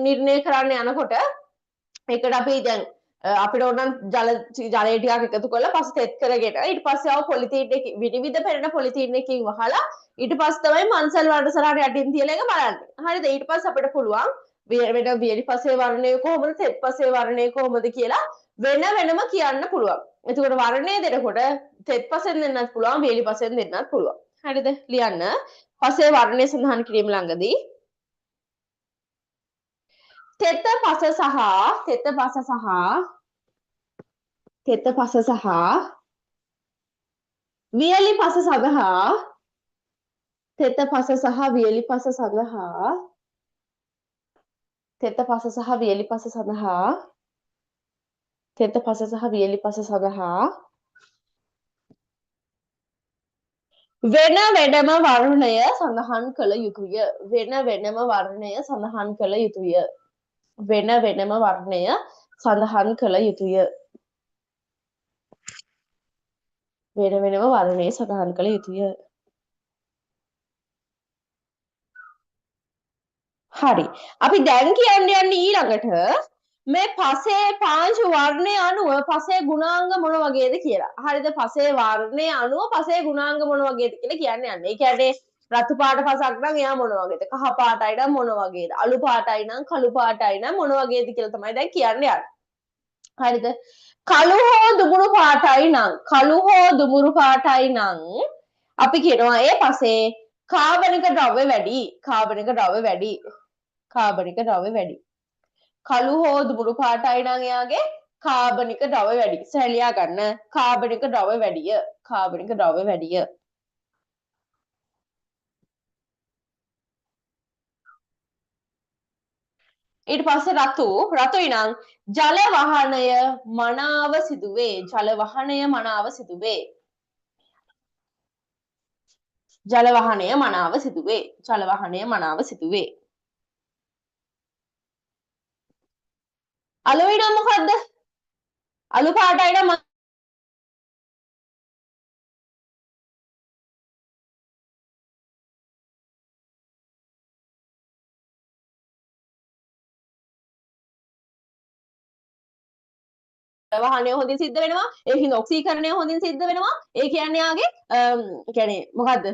නිර්ණය කරන්න යනකොට ඒකට අපි දැන් අපිට ඕන ජලය ටිකක් එකතු කරලා පස්සේ තෙත් කරගෙන ඊට පස්සේ ආව පොලිතීන් එක විවිධ පෙරෙන පොලිතීන් එකකින් වහලා ඊට පස්සේ තමයි මන්සල් වර්ණ සරහට යටින් තියලා එක බලන්නේ. හරිද? ඊට පස්සේ අපිට පුළුවන් වෙන වියලි පසේ වර්ණය කොහොමද තෙත් පසේ වර්ණය කොහොමද කියලා වෙනම කියන්න පුළුවන්. එතකොට වර්ණය දෙනකොට තෙත් පසෙන් දෙන්නත් පුළුවන් වියලි පසෙන් දෙන්නත් පුළුවන්. හරිද? ලියන්න. පසේ වර්ණය සඳහන් කිරීම ළඟදී තෙත පස සහ වියලි පස සඳහා තෙත පස සහ වියලි පස සඳහා තෙත පස සහ වියලි පස සඳහා තෙත පස සහ වියලි පස සඳහා වෙන වෙනම වර්ණය සඳහන් කළ යුතුය. වෙන වෙනම වර්ණය සඳහන් කළ යුතුය. වෙන වෙනම වර්ණය සඳහන් කළ යුතුය. වෙන වෙනම වර්ණය සඳහන් කළ යුතුය. හරි. අපි දැන් කියන්න යන්නේ ඊළඟට මේ පසේ පාංශු වර්ණය අනුව පසේ ගුණාංග මොන වගේද කියලා. හරිද? පසේ වර්ණය අනුව පසේ ගුණාංග මොන වගේද කියලා කියන්න යන්නේ. ඒ කියන්නේ රතු පාට පසක් නම් එයා මොන වගේද? කහ පාටයි නම් මොන වගේද? අලු පාටයි නම් කළු පාටයි නම් මොන වගේද කියලා තමයි දැන් කියන්න යන්නේ. හරිද? කළු හෝ දුමුරු පාටයි නම් අපි කියනවා ඒ පසේ කාබනික ද්‍රව්‍ය වැඩි. කාබනික ද්‍රව්‍ය වැඩි. කළු හෝ දුමුරු පාටයි නම් එයාගේ කාබනික ද්‍රව්‍ය වැඩි. සැලියා ගන්න. කාබනික ද්‍රව්‍ය වැඩිය. ඊට පස්සේ රතුයි නම් ජල වහනය මනාව සිදුවේ. ජල වහනය මනාව සිදුවේ. අලුයි නම් මොකද්ද? අලු පාටයි නම් වහනය හොඳින් සිද්ධ වෙනවා. ඒකින් ඔක්සීකරණය හොඳින් සිද්ධ වෙනවා. ඒ කියන්නේ යාගේ කියන්නේ මොකද්ද?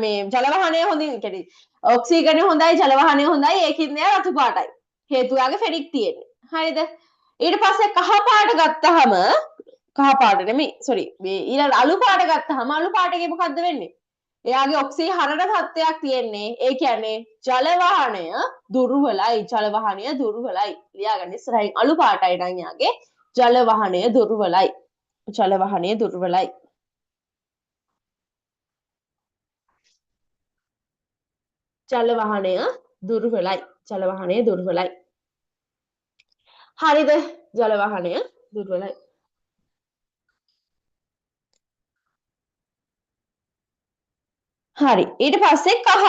මේ ජල වහනය හොඳින් කියන්නේ ඔක්සීකරණය හොඳයි ජල වහනය හොඳයි ඒකින් නෑ රතු පාටයි. හේතුවාගේ ෆෙනික් තියෙන්නේ. හරිද? ඊට පස්සේ කහ පාට ගත්තාම කහ පාට නෙමෙයි සෝරි මේ ඊළඟ අලු පාට ගත්තාම අලු පාටේ මොකද්ද වෙන්නේ? එයාගේ ඔක්සිහරණ තත්ත්වයක් තියෙන්නේ. ඒ කියන්නේ ජල වහනය දුර්වලයි. ජල වහනය දුර්වලයි. ලියාගන්න ඉස්සරහින් අලු පාටයි නම් යාගේ ජල වහනය දුර්වලයි. ජල වහනය දුර්වලයි. ජල වහනය දුර්වලයි. ජල වහනය දුර්වලයි. හරිද? ජල වහනය දුර්වලයි. හරි. ඊට පස්සේ කහ.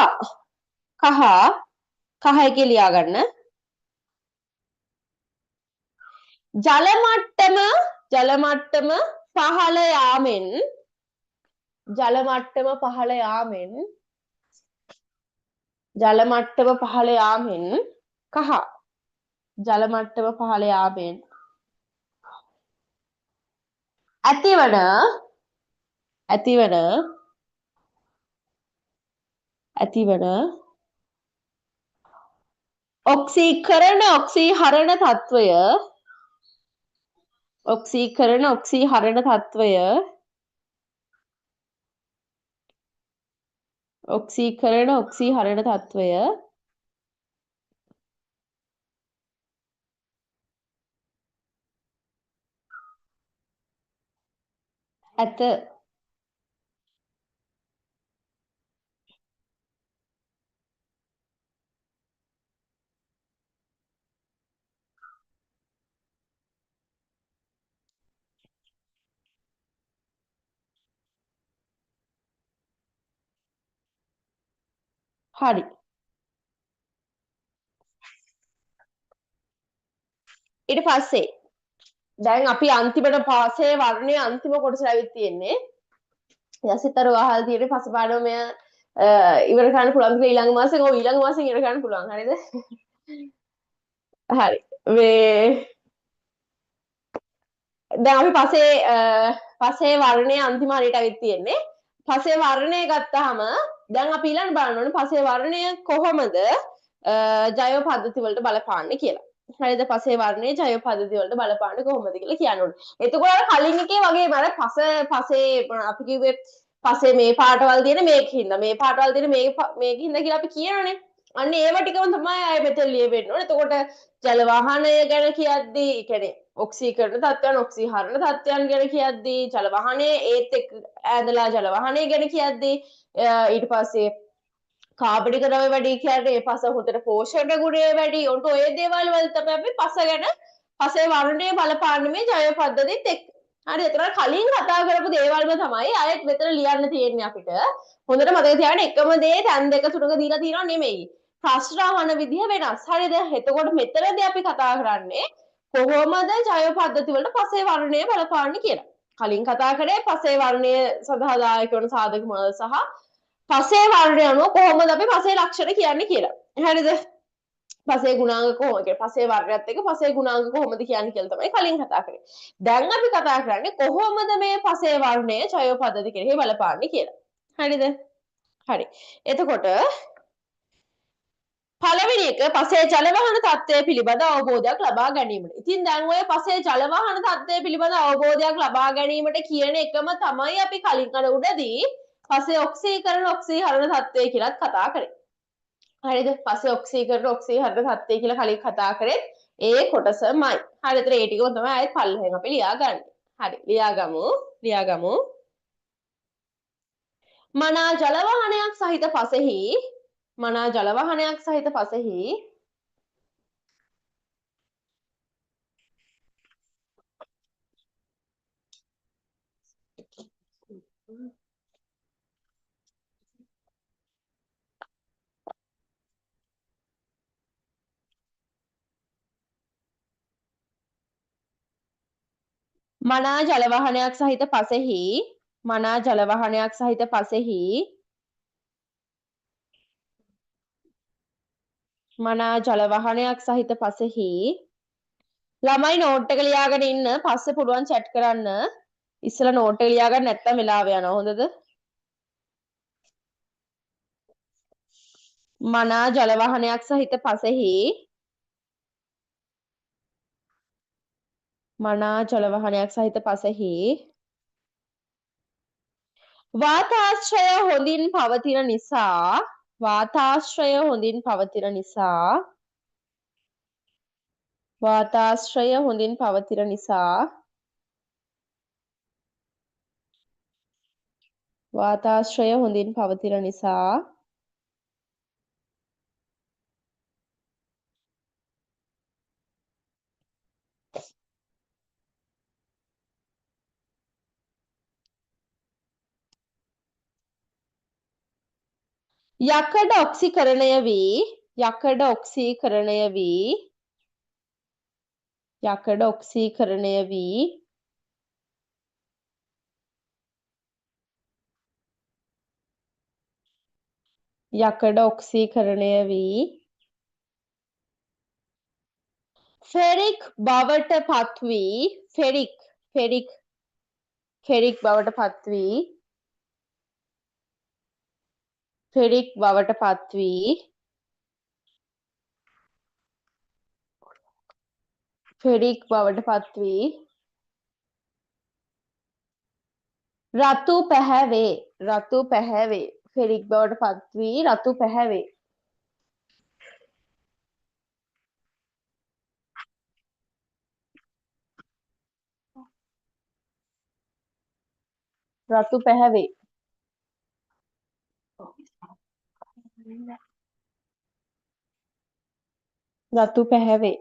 කහ එකේ ලියා ගන්න. ජල මට්ටම පහළ යාමෙන් ජල මට්ටම පහළ යාමෙන් ජල මට්ටම පහළ යාමෙන් කහ ජල මට්ටම පහළ යාමෙන් ඇතිවන ඔක්සීකරණ ඔක්සීහරණ තත්වය ඇත. හරි. ඊට පස්සේ දැන් අපි අන්තිමට පාසේ වර්ණයේ අන්තිම කොටස ඇවිත් තියෙන්නේ. යසිතර වහල් තියෙන්නේ පස පාඩම ඉවර කරන්න පුළුවන් ඊළඟ මාසෙක ඊළඟ මාසෙන් ඉවර කරන්න පුළුවන්. හරිද? හරි. මේ දැන් අපි පසේ වර්ණයේ අන්තිම හරියට ඇවිත් තියෙන්නේ. පසේ වර්ණය ගත්තාම දැන් අපි ඊළඟ බලන්න ඕනේ පසේ වර්ණය කොහොමද ජෛව පද්ධති වලට බලපාන්නේ කියලා. හරිද? පසේ වර්ණයේ ජෛව පද්ධති වලට බලපාන්නේ කොහොමද කියලා කියන්න ඕනේ. එතකොට කලින් එකේ වගේම අර පසේ අපි කිව්වේ පසේ මේ පාටවල් තියෙන මේකින්ද මේ පාටවල් තියෙන මේකින්ද කියලා අපි කියනවනේ. අන්න ඒව ටිකම තමයි ආයෙ මෙතන ලියවෙන්න ඕනේ. එතකොට ජල වාහනය ගැන කියද්දී කියන්නේ ඔක්සීකරණ තත්ත්වයන් ඔක්සීහරණ තත්ත්වයන් ගැන කියද්දී ජල වාහනය ඒත් එක්ක ඈඳලා ජල වාහනය ගැන කියද්දී ඊට පස්සේ කාබනික ද්‍රව්‍ය වැඩි කියන්නේ ඒ පස හොඳට පෝෂණ ගුණය වැඩි. උන්ට ඔය දේවල් වල තමයි අපි පස ගැන පසේ වර්ණය බලපාන්නේ මේ ජෛව පද්ධතිත් එක්ක. හරි එතන කලින් කතා කරපු දේවල්ම තමයි ආයෙත් මෙතන ලියන්න තියෙන්නේ අපිට. හොඳට මතක තියාගන්න එකම දේ තැන් දෙක තුනක දීලා තියෙනව නෙමෙයි. ප්‍රශ්න අහන විදිහ වෙනස්. හරිද? එතකොට මෙතනදී අපි කතා කරන්නේ කොහොමද ජෛව පද්ධති වලට පසේ වර්ණය බලපාන්නේ කියලා. කලින් කතා කරේ පසේ වර්ණය සඳහා දායක වන සාධක මොනවාද සහ පසේ වර්ණය අනුව කොහොමද අපි පසේ ලක්ෂණ කියන්නේ කියලා. හරිද? පසේ ගුණාංග කොහොමද පසේ වර්ගයත් එක්ක පසේ ගුණාංග කොහොමද කියන්නේ කියලා තමයි කලින් කතා කරේ. දැන් අපි කතා කරන්නේ කොහොමද මේ පසේ වර්ණය ජෛව පද්ධති කෙරෙහි බලපාන්නේ කියලා. හරිද? හරි. එතකොට පළවෙනි එක පසේ ජල වහන තත්ත්වය පිළිබඳ අවබෝධයක් ලබා ගැනීමට. ඉතින් දැන් ඔය පසේ ජල වහන තත්ත්වය පිළිබඳ අවබෝධයක් ලබා ගැනීමට කියන එකම තමයි අපි කලින් අර උඩදී පසේ ඔක්සීකරණ ඔක්සීහරණ තත්ත්වය කියලාත් කතා කරේ. හරිද? පසේ ඔක්සීකරණ ඔක්සීහරණ තත්ත්වය කියලා කලින් කතා කරේ ඒ කොටසමයි. හරි. ඒතර ඒ ටිකම තමයි ආයෙත් පල්ලෙහෙන් අපි ලියාගන්නේ. හරි. ලියාගමු. මනා ජල වහනයක් සහිත පසෙහි මනා ජල වහනයක් සහිත පසෙහි මනා ජල වහනයක් සහිත පසෙහි මනා ජල වහනයක් සහිත පසෙහි මනා ජල වහනයක් සහිත පසෙහි ළමයි නෝට් එක ලියාගෙන ඉන්න පස්සේ පුළුවන් chat කරන්න ඉස්සලා නෝට් එක ලියාගන්න නැත්තම් වෙලාව යනවා හොඳද මනා ජල වහනයක් සහිත පසෙහි මනා ජල වහනයක් සහිත පසෙහි වාතාශ්‍රය හොඳින් පවතින නිසා වාතාශ්‍රය හොඳින් පවතින නිසා වාතාශ්‍රය හොඳින් පවතින නිසා වාතාශ්‍රය හොඳින් පවතින නිසා යකඩ ඔක්සිකරණය වී යකඩ ඔක්සීකරණය වී යකඩ ඔක්සීකරණය වී යකඩ ඔක්සීකරණය වී ෆෙරික් බවට පත්වී ෆෙරික් බවට පත්වී ෆෙරික් බවට පත්වී ෆෙරික් බවට පත්වී රතු පැහැවේ ෆෙරික් බවට පත්වී රතු පැහැවේ රතු පැහැවේ රතු පැහැවේ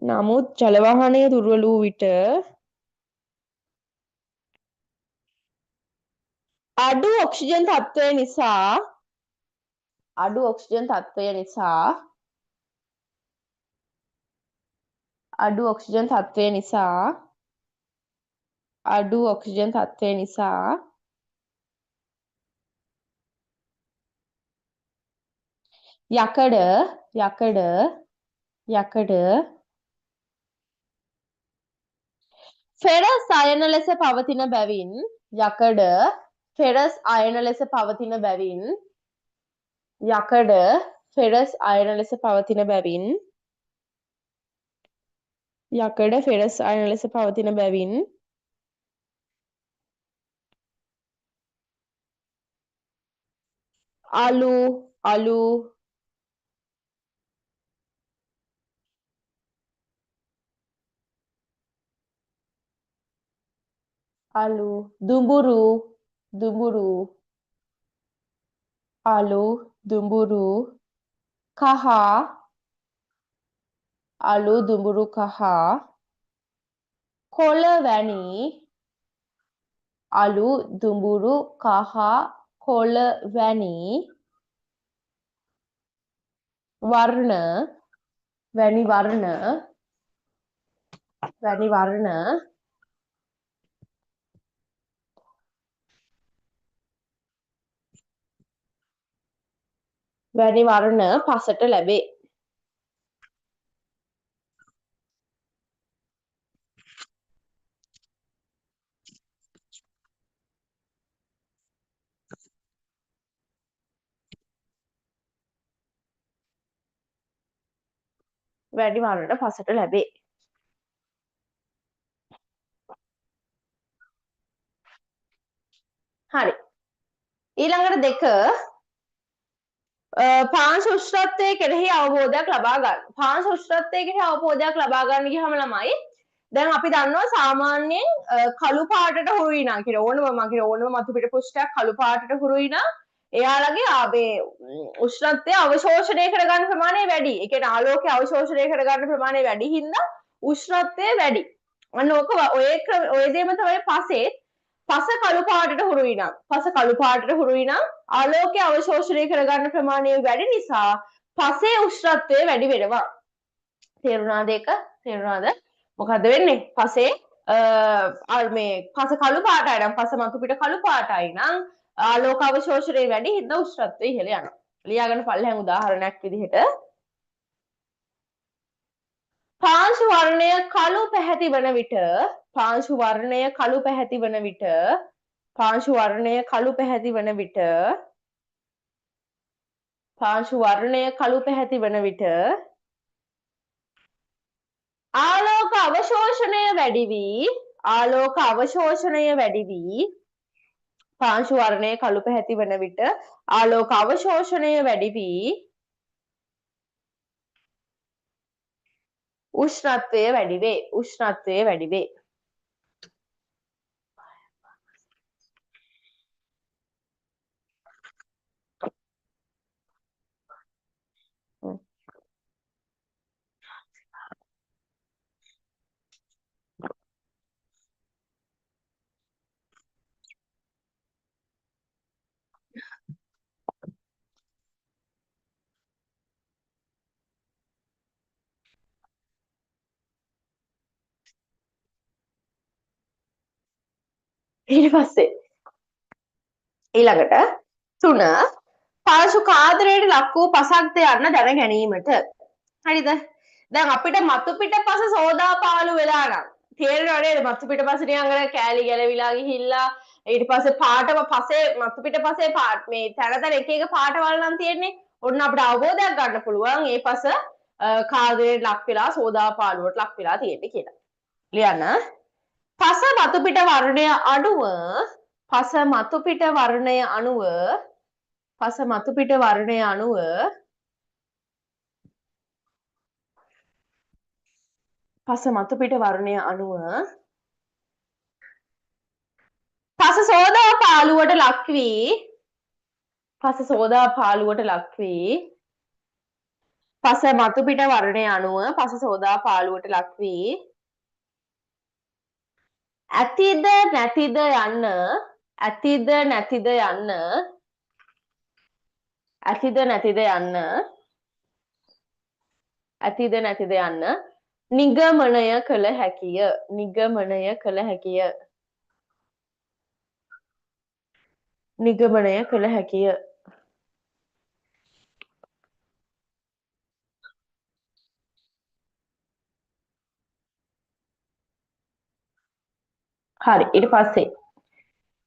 නමුත් ජල වහනය දුර්වල වූ විට අඩු ඔක්සිජන් තත්ත්වය නිසා අඩු ඔක්සිජන් තත්ත්වය නිසා යකඩ ෆෙරස් අයන ලෙස පවතින බැවින් අලු දුඹුරු කහ කොළ වැනි වර්ණ පසට ලැබේ. වැඩි වර්ණ පසට ලැබේ. හරි. ඊළඟට දෙක පාංශ උෂ්ණත්වයේ කෙරෙහි අවබෝධයක් ලබා ගන්න. පාංශ උෂ්ණත්වයේ කෙරෙහි අවබෝධයක් ලබා ගන්න ගියම ළමයි දැන් අපි දන්නවා සාමාන්‍යයෙන් කළු පාටට හුරුයි නම් කියලා ඕනම මතු පිට පුෂ්ඨයක් කළු පාටට හුරුයි නම් එයාලගේ ආවේ උෂ්ණත්වය අවශෝෂණය කරගන්න ප්‍රමාණය වැඩි. ඒ කියන්නේ ආලෝකය අවශෝෂණය කරගන්න ප්‍රමාණය වැඩි හින්දා උෂ්ණත්වය වැඩි. අන්න ඕක ඔය දෙයම තමයි පස කළු පාටට හුරුයි නම් ආලෝකය අවශෝෂණය කරගන්න ප්‍රමාණය වැඩි නිසා පසේ උෂ්ණත්වය වැඩි වෙනවා. තේරුණාද ඒක? මොකද්ද වෙන්නේ? පසේ මේ පස කළු පාටයි නම් පස මතු පිට කළු පාටයි නම් ආලෝක අවශෝෂණය වැඩි හින්දා උෂ්ණත්වය ඉහළ යනවා. ලියාගන්න පල්ලෙහාම උදාහරණයක් විදිහට පාංශු වර්ණය කළු පැහැති වන විට පාංශු වර්ණය කළු පැහැති වන විට පාංශු වර්ණය කළු පැහැති වන විට පාංශු වර්ණය කළු පැහැති වන විට ආලෝක අවශෝෂණය වැඩි වී ආලෝක අවශෝෂණය වැඩි වී පාංශු වර්ණය කළු පැහැති වන විට ආලෝක අවශෝෂණය වැඩි වී උෂ්ණත්වය වැඩි වේ. උෂ්ණත්වය වැඩි වේ. ඊට පස්සේ ඊළඟට 3 පාංශු කාදරයට ලක් වූ පසක්ද යන්න දැන ගැනීමට. හරිද? දැන් අපිට මතු පිට පස සෝදා පාළු වෙලා නම් තේරෙනව නේද? මතු පිට පස නිකන් අර කෑලි ගැලවිලා ගිහිල්ලා ඊට පස්සේ පාටම පසේ මතු පිට පසේ පාට මේ තැන එක එක පාටවල් නම් තියෙන්නේ. ඔන්න අපිට අවබෝධයක් ගන්න පුළුවන් මේ පස කාදරයට ලක් වෙලා සෝදා පාළුවට ලක් වෙලා තියෙන්නේ කියලා. ලියන්න. පස මතු පිට වර්ණය අණුව පස මතු පිට වර්ණය අණුව පස මතු පිට වර්ණය අණුව පස මතු පිට වර්ණය අණුව පස සෝදා පාළුවට ලක් වී පස සෝදා පාළුවට ලක් වී පස මතු පිට වර්ණය අණුව පස සෝදා පාළුවට ලක් වී ඇතිද නැතිද යන්න ඇතිද නැතිද යන්න ඇතිද නැතිද යන්න ඇතිද නැතිද යන්න නිගමනය කළ හැකිය. නිගමනය කළ හැකිය. නිගමනය කළ හැකිය. හරි ඊට පස්සේ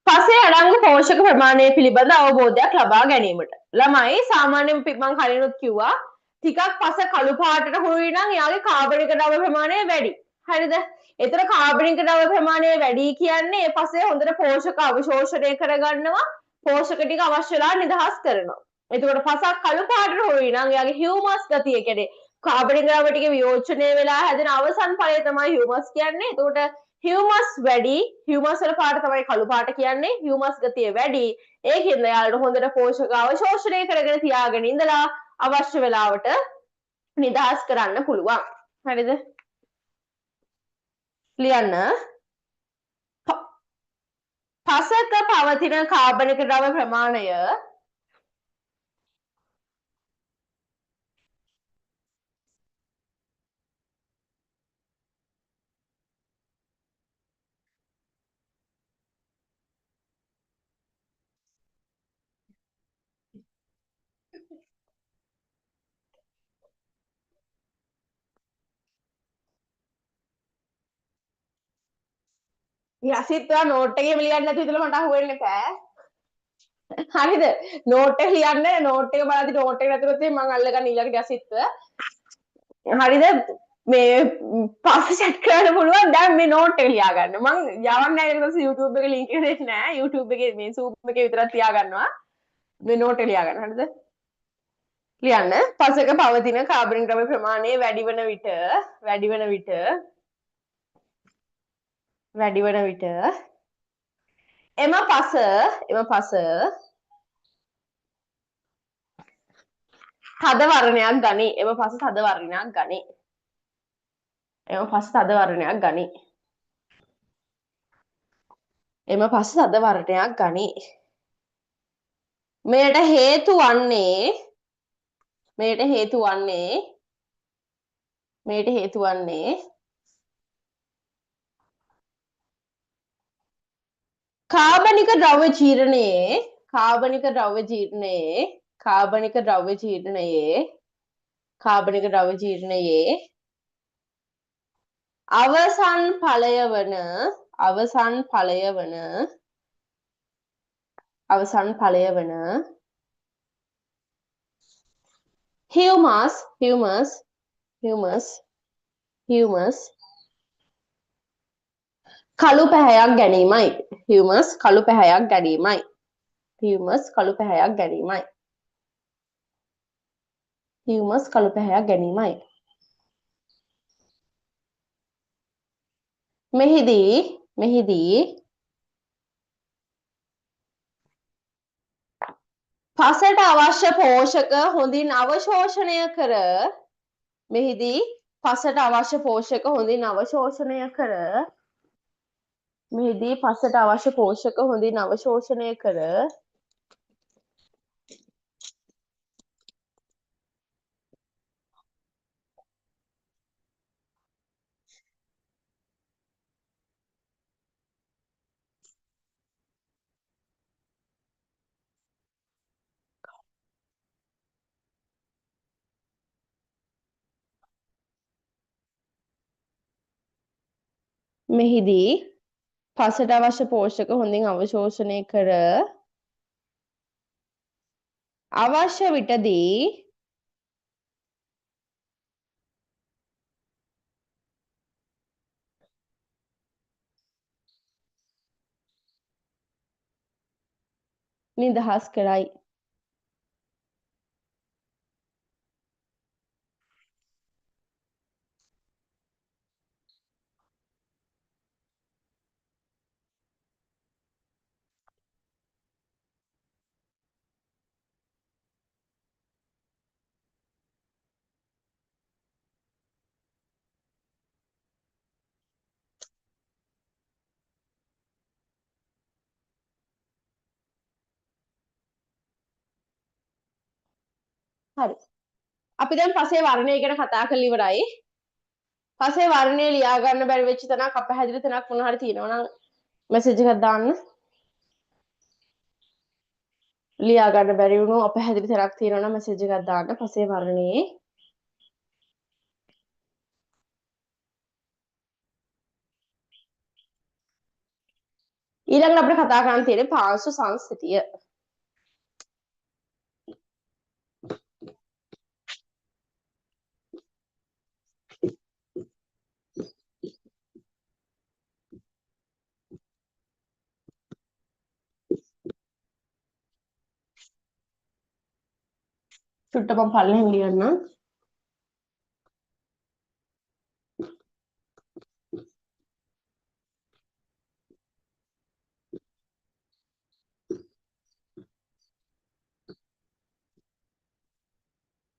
පසේ අඩංගු පෝෂක ප්‍රමාණය පිළිබඳ අවබෝධයක් ලබා ගැනීමට. ළමයි සාමාන්‍යයෙන් මම කලිනුත් කිව්වා ටිකක් පස කළු පාටට හුරුයි නම් එයාගේ කාබනික ද්‍රව්‍ය ප්‍රමාණය වැඩි. හරිද? ඒතර කාබනික ද්‍රව්‍ය ප්‍රමාණය වැඩි කියන්නේ ඒ පසේ හොඳට පෝෂක අවශෝෂණය කරගන්නවා. පෝෂක ටික අවශ්‍ය වෙලා නිදහස් කරනවා. එතකොට පසක් කළු පාටට හුරුයි නම් එයාගේ හියුමස් ගතිය කියන්නේ කාබනික ද්‍රව්‍ය ටික වියෝජනය වෙලා හැදෙන අවසන් ඵලය තමයි හියුමස් කියන්නේ. එතකොට හියුමස් වැඩි හියුමස් වල පාට තමයි කළු පාට කියන්නේ හියුමස් ගතිය වැඩි ඒකින්ද යාළුවෝ හොඳට පෝෂක අවශෝෂණය කරගෙන තියාගෙන ඉඳලා අවශ්‍ය වෙලාවට නිදහස් කරන්න පුළුවන් හරිද ලියන්න පසක පවතින කාබනික ද්‍රව්‍ය ප්‍රමාණය යසිත්වා නෝට් එකේම ලියන්න නැතුව ඉතල මට අහුවෙන්න බෑ. හරිද? නෝට් එක ලියන්න නෝට් එක බලද්දි නෝට් එක නැතුව තියෙන්නේ මම අල්ලගන්න ඊළඟ යසිත්ව. හරිද? මේ පස්සේ chat කරන්න පුළුවන් දැන් මේ නෝට් එක ලියා ගන්න. මම යවන්න නැහැ ඊට පස්සේ YouTube එකේ link එක දෙන්නේ නැහැ. YouTube එකේ මේ Zoom එකේ විතරක් තියා ගන්නවා. මේ නෝට් එක ලියා ගන්න. හරිද? ලියන්න. පසක පවතින කාබනික ද්‍රව්‍ය ප්‍රමාණය වැඩි වන විට එම පස තද වර්ණයක් ගනී. එම පස තද වර්ණයක් ගනී. එම පස තද වර්ණයක් ගනී. එම පස තද වර්ණයක් ගනී. මෙයට හේතු වන්නේ කාබනික ද්‍රව්‍ය ජීර්ණයේ කාබනික ද්‍රව්‍ය ජීර්ණයේ කාබනික ද්‍රව්‍ය ජීර්ණයේ කාබනික ද්‍රව්‍ය ජීර්ණයේ අවසන් ඵලය වන අවසන් ඵලය වන අවසන් ඵලය වන humus humus humus humus කළු පැහැයක් ගැනීමයි humus කළු පැහැයක් ගැනීමයි humus කළු පැහැයක් ගැනීමයි humus කළු පැහැයක් ගැනීමයි මෙහිදී පසට අවශ්‍ය පෝෂක හොඳින් අවශෝෂණය කර මෙහිදී පසට අවශ්‍ය පෝෂක හොඳින් අවශෝෂණය කර මෙහිදී පසට අවශ්‍ය පෝෂක හොඳින් අවශෝෂණය කර මෙහිදී පසට අවශ්‍ය පෝෂක හොඳින් අවශෝෂණය කර අවශ්‍ය විටදී නිදහස් කරයි. හරි. අපි දැන් පසේ වර්ණය ගැන කතා කරලා ඉවරයි. පසේ වර්ණය ලියා ගන්න බැරි වෙච්ච තැනක් අපහැදිලි තැනක් මොනවා හරි තියෙනවා නම් මෙසේජ් එකක් දාන්න. ලියා ගන්න බැරි වුණු අපහැදිලි තැනක් තියෙනවා නම් මෙසේජ් එකක් දාන්න පසේ වර්ණයේ. ඊළඟට අපිට කතා කරන්න තියෙන්නේ පාර්ශ්ව සංස්ථිතිය. චුට්ටක් මම පල්ලෙහෙන් ලියන්නම්.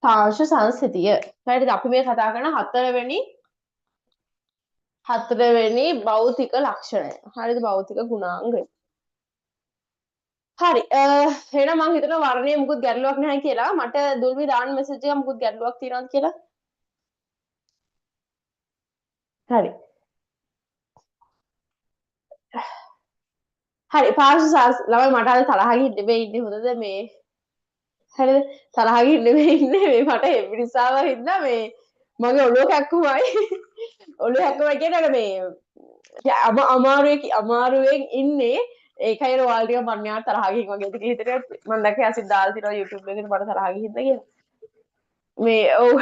පාර්ශ්ව සංස්ථිතිය. හරිද? අපි මේ කතා කරන හතරවෙනි භෞතික ලක්ෂණය. හරිද? භෞතික ගුණාංගය. හරි. එහෙනම් මම හිතනවා වර්ණයේ මුකුත් ගැටලුවක් නැහැ කියලා. මට දුල්මි දාන්න මෙසේජ් එකක් මුකුත් ගැටලුවක් තියෙනවද කියලා. හරි. හරි පාර්ශ්ව ළමයි මට අද තරහ ගිහින් නෙමෙයි ඉන්නේ හොඳද මේ හරිද තරහ ගිහින් නෙමෙයි ඉන්නේ මේ මට එපිරිසාව හින්දා මේ මගේ ඔළුව කැක්කුමයි ඔළුව කැක්කුමයි කියන්නේ මේ අමාරුවෙන් ඉන්නේ ඒකයි ඔයාලා ටික මම යාට තරහ ගිහින් වගේ ඉතින් හිතේ මම දැක්කේ අසින් දාලා තිනවා YouTube එකේ මට තරහ ගිහින් කියලා මේ ඔව්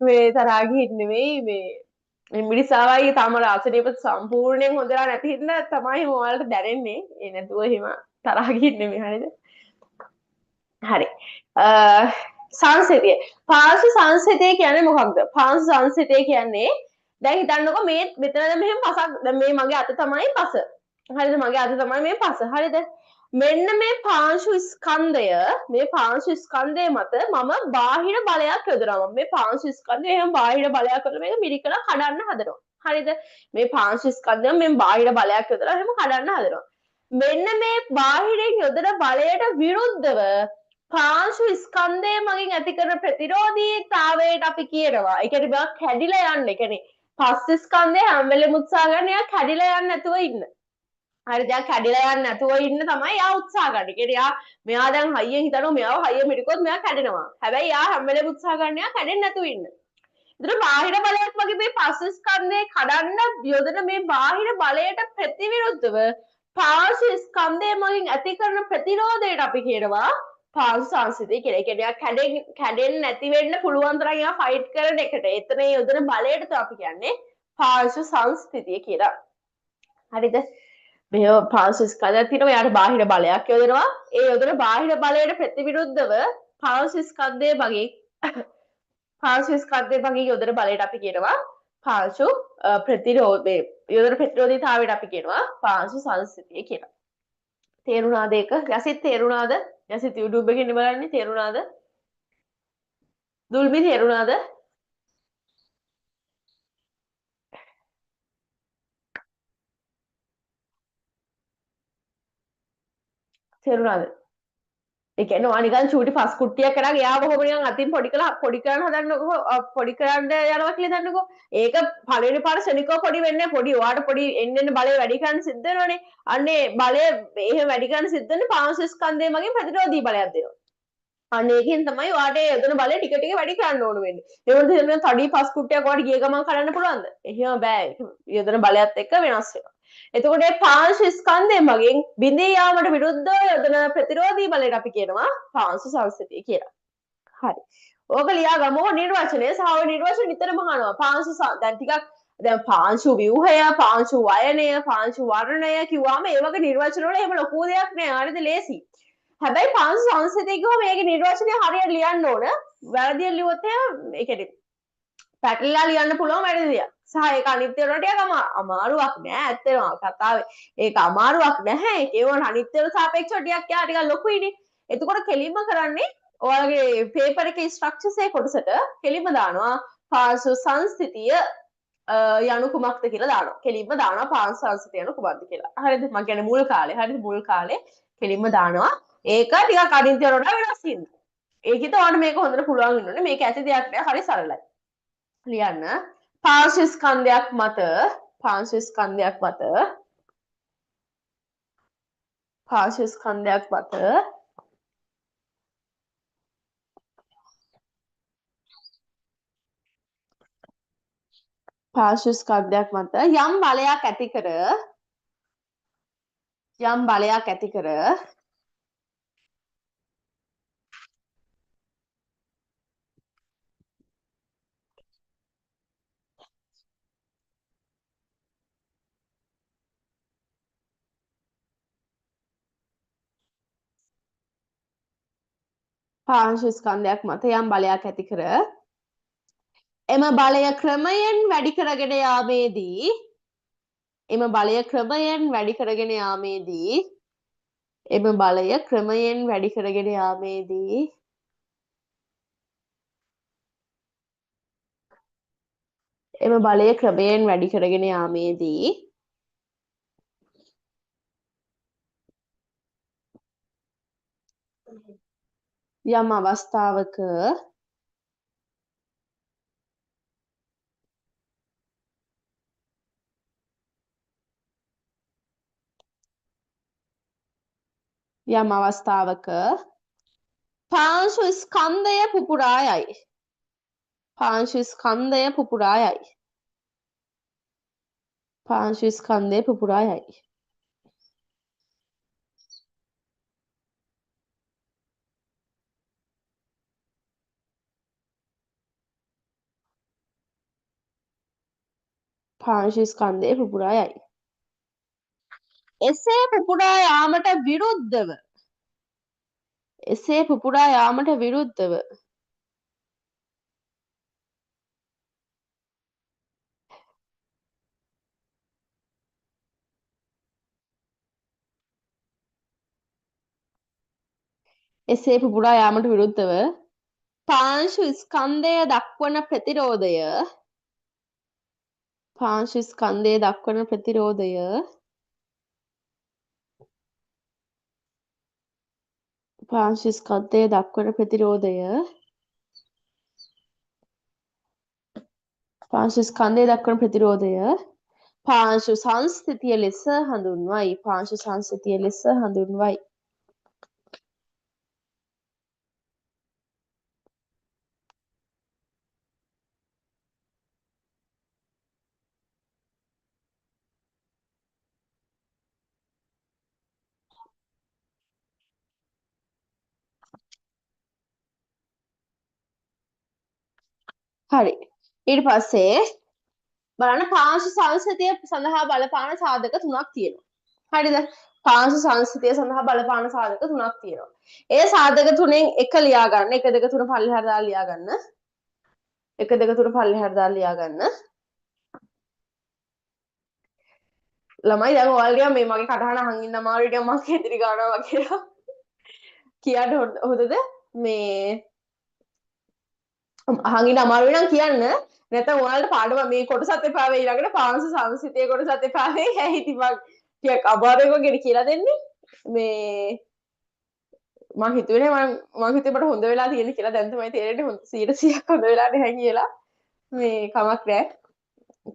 මේ තරහ ගිහින් නෙමෙයි මේ මිනිස්සාවයි තාම රාසනීප සම්පූර්ණයෙන් හොඳලා නැති හින්දා තමයි ඔයාලට දැනෙන්නේ. ඒ නැතුව එහෙම තරහ ගිහින් නෙමෙයි හරියද? හරි. සංසිතිය. පාර්ශ්ව සංසිතිය කියන්නේ මොකක්ද? පාර්ශ්ව සංසිතිය කියන්නේ දැන් හිතන්නකෝ මේ මෙතන මෙහෙම පසක් දැන් මේ මගේ අත තමයි පස. හරිද? මගේ අත තමයි මේ පස. හරිද? මෙන්න මේ පාංශු ස්කන්ධය මත මම බාහිර බලයක් යොදනවා. මේ පාංශු ස්කන්ධය එහෙම බාහිර බලයක් යොදලා මේක මිරිකලා කඩන්න හදනවා. හරිද? මේ පාංශු ස්කන්ධය මෙන් බාහිර බලයක් යොදලා එහෙම කඩන්න හදනවා. මෙන්න මේ බාහිරින් යොදන බලයට විරුද්ධව පාංශු ස්කන්ධය මගින් ඇති කරන ප්‍රතිරෝධීතාවයට අපි කියනවා. ඒ කියන්නේ බා කැඩිලා යන්න. ඒ කියන්නේ පස්ස ස්කන්ධය හැම වෙලෙම උත්සාහ කරන එයා කැඩිලා යන්න නැතුව ඉන්න. හරි දැන් කැඩිලා යන්නේ නැතුව ඉන්න තමයි යා උත්සාහ කරන්නේ. ඒකට යා මෙයා දැන් හයියෙන් හිතනවා මෙයාව හයිය මිරිකොත් මෙයා කැඩෙනවා. හැබැයි යා හැම වෙලේම උත්සාහ කරන්නේ යා කැඩෙන්නේ නැතුව ඉන්න. ඒතර බාහිර බලයක් වගේ මේ පස්ස ස්කන්ධේ කඩන්න යොදන මේ බාහිර බලයට ප්‍රතිවිරුද්ධව පාර්ශ්ව ස්කන්ධය මගින් ඇති කරන ප්‍රතිරෝධයට අපි කියනවා පාර්ශ්ව සංසිතිය කියලා. ඒ කියන්නේ කැඩෙන්නේ නැති වෙන්න පුළුවන් තරම් යා ෆයිට් කරන එකට. එතන යොදන බලයට අපි කියන්නේ පාර්ශ්ව සංස්ථිතිය කියලා. හරිද? මේ පාර්ශ්ව ස්කන්ධයක් තියෙනවා. යාට බාහිර බලයක් යොදනවා. ඒ යොදන බාහිර බලයට ප්‍රතිවිරුද්ධව පාර්ශ්ව ස්කන්ධය මගින් පාර්ශ්ව ස්කන්ධය මගින් යොදන බලයට අපි කියනවා පාර්ශ්ව ප්‍රතිරෝධය. යොදන ප්‍රතිරෝධීතාවයට අපි කියනවා පාර්ශ්ව සංස්ථිතිය කියලා. තේරුණාද ඒක? යසිත් තේරුණාද? යසිත් YouTube එකේ ඉන්න බලන්නේ තේරුණාද? දුල්මි තේරුණාද? තේරුණාද? ඒ කියන්නේ ඔයා නිකන් චූටි පස් කුට්ටියක් කරන් එයාව කොහොම නිකන් අතින් පොඩි කරන්න හදන්නකො පොඩි කරන්න යනවා කියලා දන්නකො. ඒක පළවෙනි පාර ශනිකව පොඩි වෙන්නේ පොඩි. ඔයාට පොඩි එන්න බලය වැඩි කරන්න සිද්ධ වෙනවනේ. අන්නේ බලය එහෙම වැඩි කරන්න සිද්ධ වෙන්නේ පාංශ ස්කන්ධය මගින් ප්‍රතිරෝධී බලයක් දෙනවා. අන්න ඒකෙන් තමයි ඔයාට යොදන බලය ටික ටික වැඩි කරන්න ඕන වෙන්නේ. ඒ වුණත් එහෙම තඩි පස් කුට්ටියක් ඔයාට ගිය ගමන් කරන්න පුළුවන්ද? එහෙම බෑ. යොදන බලයත් එක්ක වෙනස් වෙනවා. එතකොට මේ පාංශ ස්කන්ධය මගින් බිඳී යාමට විරුද්ධව යොදන ප්‍රතිරෝධී බලයට අපි කියනවා පාංශ සංස්ථිතිය කියලා. හරි. ඕක ලියා ගමු නිර්වචනය සහ ඔය නිර්වචන නිතරම අහනවා. පාංශ දැන් ටිකක් දැන් පාංශු ව්‍යුහය, පාංශු වයනය, පාංශු වර්ණය කිව්වම ඒ වගේ නිර්වචන වල එහෙම ලොකු දෙයක් නෑ. හරිද? ලේසි. හැබැයි පාංශ සංස්ථිතිය කිව්වම මේකේ නිර්වචනය හරියට ලියන්න ඕන. වැරදියෙන් ලියුවොත් එහෙම ඒ කියන්නේ පැටලලා ලියන්න පුළුවන් වැඩි දෙයක්. සහ ඒක අනිත්‍ය වලට ටිකක් අමාරුවක් නෑ ඇත්තටම කතාවේ. ඒක අමාරුවක් නැහැ. ඒක වුණ අනිත්‍ය වල සාපේක්ෂව ටිකක් යා ටිකක් ලොකුයිනේ. එතකොට කෙලින්ම කරන්නේ ඔයාලගේ පේපර් එකේ ස්ට්‍රක්චර්ස් ඒ කොටසට කෙලින්ම දානවා පාර්ශ්ව සංස්ථිතිය යනු කුමක්ද කියලා දානවා. කෙලින්ම දානවා පාර්ශ්ව සංස්ථිතිය යනු කුමක්ද කියලා. හරිද? මම කියන්නේ මුල් කාලේ. හරිද? මුල් කාලේ කෙලින්ම දානවා. ඒක ටිකක් අනිත්‍ය වලට වෙනස් වෙනවා. ඒකිට ඔයාලට මේක හොඳට පුළුවන් වෙනෝනේ. මේක ඇති දෙයක් නෑ. හරි සරලයි. ලියන්න පාර්ශ්ව ස්කන්ධයක් මත පාර්ශ්ව ස්කන්ධයක් මත පාර්ශ්ව ස්කන්ධයක් මත පාර්ශ්ව ස්කන්ධයක් මත යම් බලයක් ඇති කර යම් බලයක් ඇති කර පාර්ශ්ව ස්කන්ධයක් මත යම් බලයක් ඇති කර එම බලය ක්‍රමයෙන් වැඩි කරගෙන යාමේදී එම බලය ක්‍රමයෙන් වැඩි කරගෙන යාමේදී එම බලය ක්‍රමයෙන් වැඩි කරගෙන යාමේදී එම බලය ක්‍රමයෙන් වැඩි කරගෙන යාමේදී යම් අවස්ථාවක යම් අවස්ථාවක පාංශු ස්කන්ධය පුපුරා යයි. පාංශු ස්කන්ධය පුපුරා යයි. පාංශු ස්කන්ධය පුපුරා යයි. පාංශු ස්කන්ධය පුපුරා යයි. එසේ පුපුරා යාමට විරුද්ධව එසේ පුපුරා යාමට විරුද්ධව එසේ පුපුරා යාමට විරුද්ධව පාංශු ස්කන්ධය දක්වන ප්‍රතිරෝධය පාංශු ස්කන්ධය දක්වන ප්‍රතිරෝධය පාංශු ස්කන්ධය දක්වන ප්‍රතිරෝධය පාංශු ස්කන්ධය දක්වන ප්‍රතිරෝධය පාංශු සංස්ථිතිය ලෙස හඳුන්වයි. පාංශු සංස්ථිතිය ලෙස හඳුන්වයි. හරි. ඊට පස්සේ බලන්න පාංශු සංස්ථිතිය සඳහා බලපාන සාධක 3ක් තියෙනවා. හරිද? පාංශු සංස්ථිතිය සඳහා බලපාන සාධක 3ක් තියෙනවා. ඒ සාධක තුනෙන් එක ලියා ගන්න. 1 2 3 පල්ලෙහාට දාලා ලියා ගන්න. 1 2 3 පල්ලෙහාට දාලා ලියා ගන්න. ළමයි දැන් ඔයාලගේ මේ මගේ කටහඬ අහන් ඉන්න අමාරුයි මම කේන්ද්‍රී ගන්නවා කියලා. කියන්න හොඳද? මේ අහන් ඉන්න අමාරුයි නම් කියන්න. නැත්නම් ඔයාලට පාඩම මේ කොටසත් එපා වෙයි ඊළඟට පාංශු සංස්ථිතිය කොටසත් එපා වෙයි. ඇයි ඉතින් මම ටිකක් අමාරුයි වගේ කියලා දෙන්නේ. මේ මම හිතුවේ මම හිතුවේ මට හොඳ වෙලා තියෙන කියලා දැන් තමයි තේරෙන්නේ 100% හොඳ වෙලා නැහැ කියලා. මේ කමක් නැහැ.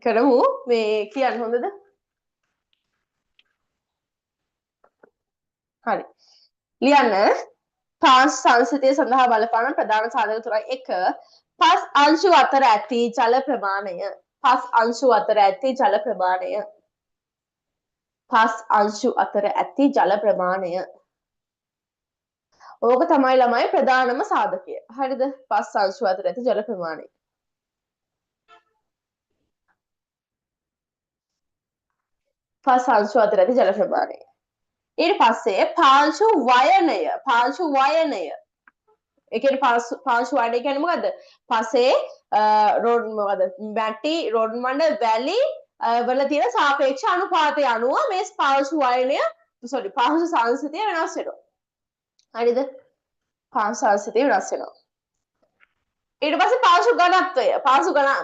කරමු. මේ කියන්න හොඳද? හරි. ලියන්න. පාංශු සංස්ථිතිය සඳහා බලපාන ප්‍රධාන සාධක තුනයි. 1. පස් අංශු අතර ඇති ජල ප්‍රමාණය. පස් අංශු අතර ඇති ජල ප්‍රමාණය. පස් අංශු අතර ඇති ජල ප්‍රමාණය. ඕක තමයි ළමයි ප්‍රධානම සාධකය. හරිද? පස් අංශු අතර ඇති ජල ප්‍රමාණය. පස් අංශු අතර ඇති ජල ප්‍රමාණය. ඊට පස්සේ පාංශු වයනය. පාංශු වයනය. ඒ කියන්නේ පාංශු වයනය කියන්නේ මොකද්ද? පසේ රොඩ් මොකද? මැටි රොඩ් මඩ වැලි වල තියෙන සාපේක්ෂ අනුපාතය අනුව මේ පාංශු වයනය පාංශු සංස්ථිතිය වෙනස් වෙනවා. හරිද? පාංශු සංස්ථිතිය වෙනස් වෙනවා. ඊට පස්සේ පාංශු ඝනත්වය.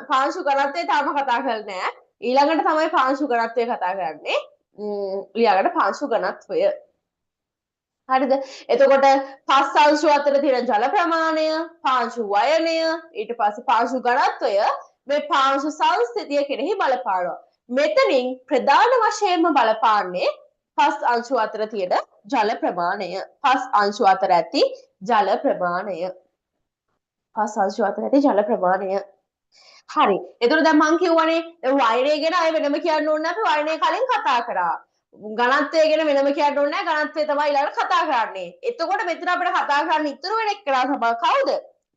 පාංශු ඝනත්වය තාම කතා කරලා නැහැ. ඊළඟට තමයි පාංශු ඝනත්වය කතා කරන්නේ. ලියාගන්න පාංශු ඝනත්වය. හරිද? එතකොට පස් අංශු අතර තියෙන ජල ප්‍රමාණය, පාංශු වයනය, ඊට පස්සේ පාංශු ඝනත්වය මේ පාංශු සංස්ථිතිය කෙරෙහි බලපානවා. මෙතනින් ප්‍රධාන වශයෙන්ම බලපාන්නේ පස් අංශු අතර තියෙන ජල ප්‍රමාණය. පස් අංශු අතර ඇති ජල ප්‍රමාණය. පස් අංශු අතර ඇති ජල ප්‍රමාණය. හරි. එතකොට දැන් මම කියවනේ වයනය ගැන අය වෙනම කියන්න ඕනේ නැහැ. අපි වයනය කලින් කතා කරා. ඝනත්වය ගැන වෙනම කියන්න ඕනේ නැහැ. ඝනත්වය තමයි ඊළඟට කතා කරන්නේ. එතකොට මෙතන අපිට කතා කරන්න ඉතුරු වෙන එක්කෙනා තමයි කවුද?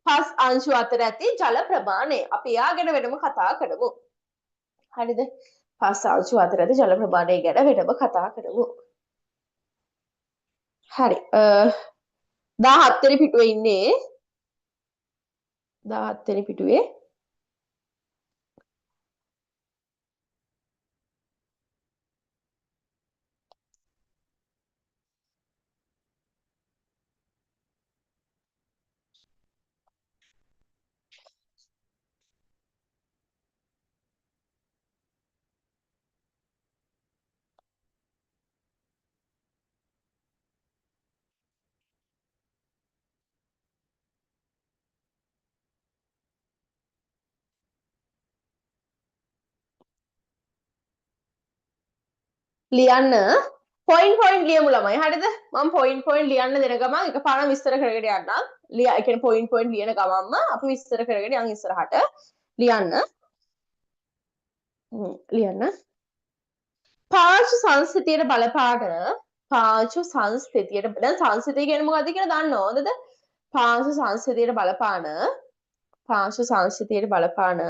පස් අංශු අතර ඇති ජල ප්‍රමාණය. අපි එයා ගැන වෙනම කතා කරමු. හරිද? පස් අංශු අතර ඇති ජල ප්‍රමාණය ගැන වෙනම කතා කරමු. හරි. 17 වෙනි පිටුවේ ඉන්නේ 17 වෙනි පිටුවේ ලියන්න පොයින්ට් ලියමු ළමයි. හරිද? මම පොයින්ට් ලියන්න දෙන ගමන් එකපාරම විස්තර කරගෙන යන්නම්. ඒ කියන්නේ පොයින්ට් ලියන ගමන්ම අපි විස්තර කරගෙන යන් ඉස්සරහට. ලියන්න. ලියන්න. පාංශු සංස්ථිතියට බලපාන පාංශු සංස්ථිතියට දැන් සංස්ථිතිය කියන්නේ මොකද්ද කියලා දන්නවද? පාංශු සංස්ථිතියට බලපාන පාංශු සංස්ථිතියට බලපාන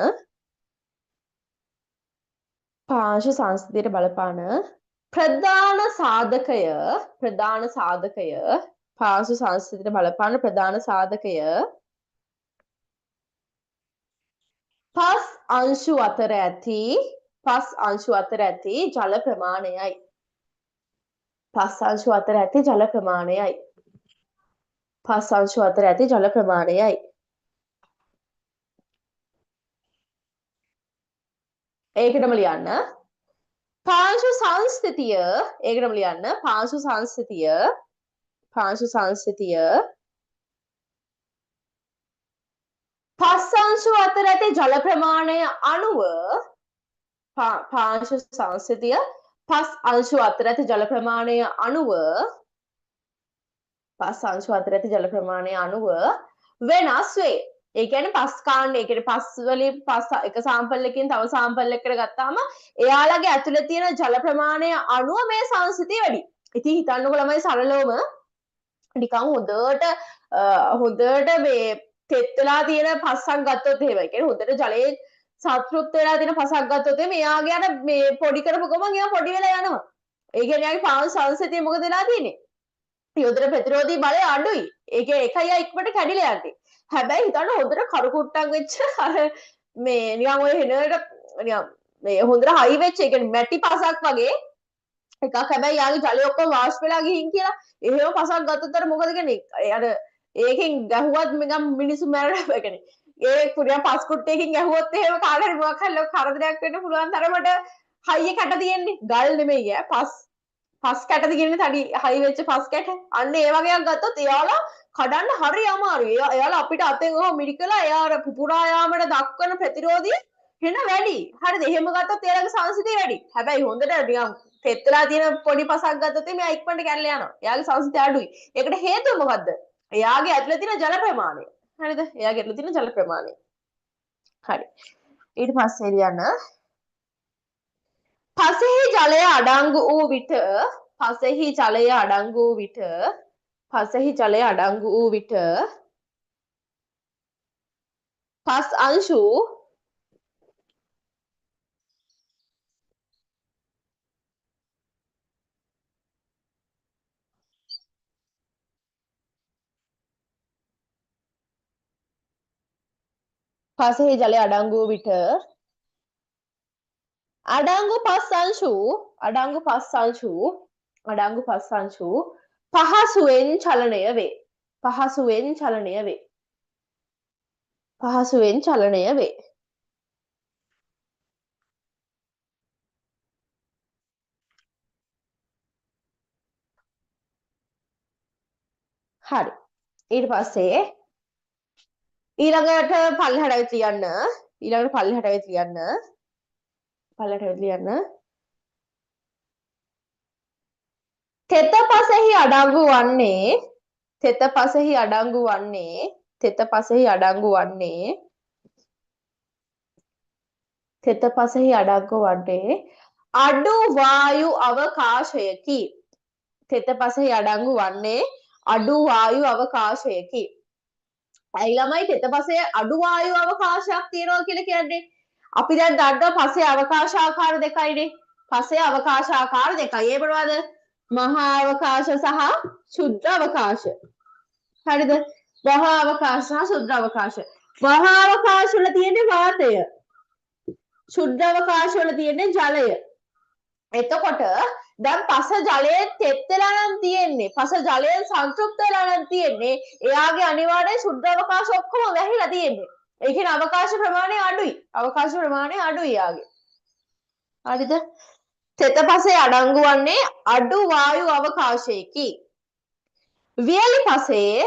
පාංශු සංස්ථිතියට බලපාන ප්‍රධාන සාධකය පාංශු සංස්ථිතියට බලපාන ප්‍රධාන සාධකය පස් අංශු අතර ඇති ජල ප්‍රමාණයයි. පස් අංශු අතර ඇති ජල ප්‍රමාණයයි. පස් අංශු අතර ඇති ජල ප්‍රමාණයයි. ඒකටම ලියන්න. පාංශු සංස්ථිතිය ඒකටම ලියන්න. පාංශු සංස්ථිතිය පස් අංශු අතර ඇති ජල ප්‍රමාණය අනුව පාංශු සංස්ථිතිය පස් අංශු අතර ඇති ජල ප්‍රමාණය අනුව පස් අංශු අතර ඇති ජල ප්‍රමාණය අනුව වෙනස් වේ. ඒ කියන්නේ පස් කාණ්ඩ, ඒ කියන්නේ පස් වලින් පස් එක සාම්පල් එකකින් තව සාම්පල් එකකට ගත්තාම එයාලගේ ඇතුලේ තියෙන ජල ප්‍රමාණය අනුව මේ සංස්ථිතිය වැඩි. ඉතින් හිතන්නකො ළමයි සරලවම නිකන් හොඳට මේ තෙත් වෙලා තියෙන පස්සක් ගත්තොත් එහෙම. ඒ කියන්නේ හොඳට ජලයේ සත්‍ෘප්ත වෙලා තියෙන පසක් ගත්තොත් එහෙම එයාගේ අර මේ පොඩි කරපු ගමන් එයා පොඩි වෙලා යනවා. ඒ කියන්නේ එයාගේ පාංශ සංස්ථිතිය මොකද වෙලා තියෙන්නේ? යොදන ප්‍රතිරෝධී බලය අඩුයි. ඒක එකයි ඉක්මනට කැඩිලා යන්නේ. හැබැයි හිතන්න හොඳට කරුකුට්ටක් වෙච්ච අර මේ නිකන් ඔය හෙනකට නිකන් මේ හොඳට හයි වෙච්ච ඒ කියන්නේ මැටි පසක් වගේ එකක්. හැබැයි යාගේ ජලය ඔක්කොම වාෂ්ප වෙලා ගිහින් කියලා එහෙම පසක් ගත්තොත් අර මොකද කියන්නේ? අර ඒකෙන් ගැහුවත් නිකන් මිනිස්සු මැරෙනවා කියන්නේ. ඒ පුරියා පස් කුට්ටයකින් ගැහුවොත් එහෙම කාට හරි මොකක් හරි කරදරයක් වෙන්න පුළුවන් තරමට හයිය කැට තියෙන්නේ. ගල් නෙමෙයි ඈ පස් කැටද කියන්නේ තඩි හයි වෙච්ච පස් කැට. අන්න ඒ වගේක් ගත්තොත් එයාලා කඩන්න හරි අමාරුයි. එයාලා අපිට අතෙන් ඔහොම මිරිකලා එයා පුපුරා යාමට දක්වන ප්‍රතිරෝධය වෙන වැඩි. හරිද? එහෙම ගත්තොත් එයාලගේ සංසිතිය වැඩි. හැබැයි හොඳට නිකන් තෙත් වෙලා තියෙන පොඩි පසක් ගත්තොත් එයා ඉක්මනට කැඩලා යනවා. එයාගේ සංසිතිය අඩුයි. ඒකට හේතුව මොකද්ද? එයාගේ ඇතුලේ තියෙන ජල ප්‍රමාණය. හරිද? එයාගේ ඇතුලේ තියෙන ජල ප්‍රමාණය. හරි. ඊට පස්සේ ලියන්න පසෙහි ජලය අඩංගු වූ විට පසෙහි ජලය අඩංගු වූ විට පසෙහි ජලය අඩංගු වූ විට පස් අංශු පසෙහි ජලය අඩංගු වූ විට අඩංගු පස් අංශු පහසුවෙන් චලනය වේ. පහසුවෙන් චලනය වේ. පහසුවෙන් චලනය වේ. හරි. ඊට පස්සේ ඊළඟට පල්ලෙහාට ඇවිත් ලියන්න. ඊළඟට පල්ලෙහාට ඇවිත් ලියන්න. පල්ලෙහාට ඇවිත් ලියන්න. තෙත පසෙහි අඩංගු වන්නේ තෙත පසෙහි අඩංගු වන්නේ තෙත පසෙහි අඩංගු වන්නේ තෙත පසෙහි අඩංගු වන්නේ අඩු වායු අවකාශයකි. තෙත පසෙහි අඩංගු වන්නේ අඩු වායු අවකාශයකි. ඇයි ළමයි තෙත පසේ අඩු වායු අවකාශයක් තියෙනවා කියලා කියන්නේ? අපි දැන් දන්නවා පසේ අවකාශ ආකාර දෙකයිනේ. පසේ අවකාශ ආකාර දෙකයි. ඒ මොනවද? මහා අවකාශ සහ ශුද්ධ අවකාශ. හරිද? මහා අවකාශ සහ ශුද්ධ අවකාශ. මහා අවකාශ වල තියෙන්නේ වාතය. ශුද්ධ අවකාශ වල තියෙන්නේ ජලය. එතකොට දැන් පස ජලයේ තෙත් වෙලා නම් තියෙන්නේ. පස ජලයෙන් සංතෘප්ත වෙලා නම් තියෙන්නේ. එයාගේ අනිවාර්යෙන් ශුද්ධ අවකාශ ඔක්කොම වැහිලා තියෙන්නේ. ඒ කියන්නේ අවකාශ ප්‍රමාණය අඩුයි. අවකාශ ප්‍රමාණය අඩුයි යාගේ. හරිද? තෙත පසේ අඩංගු වන්නේ අඩු වායු අවකාශයකි. වියලි පසේ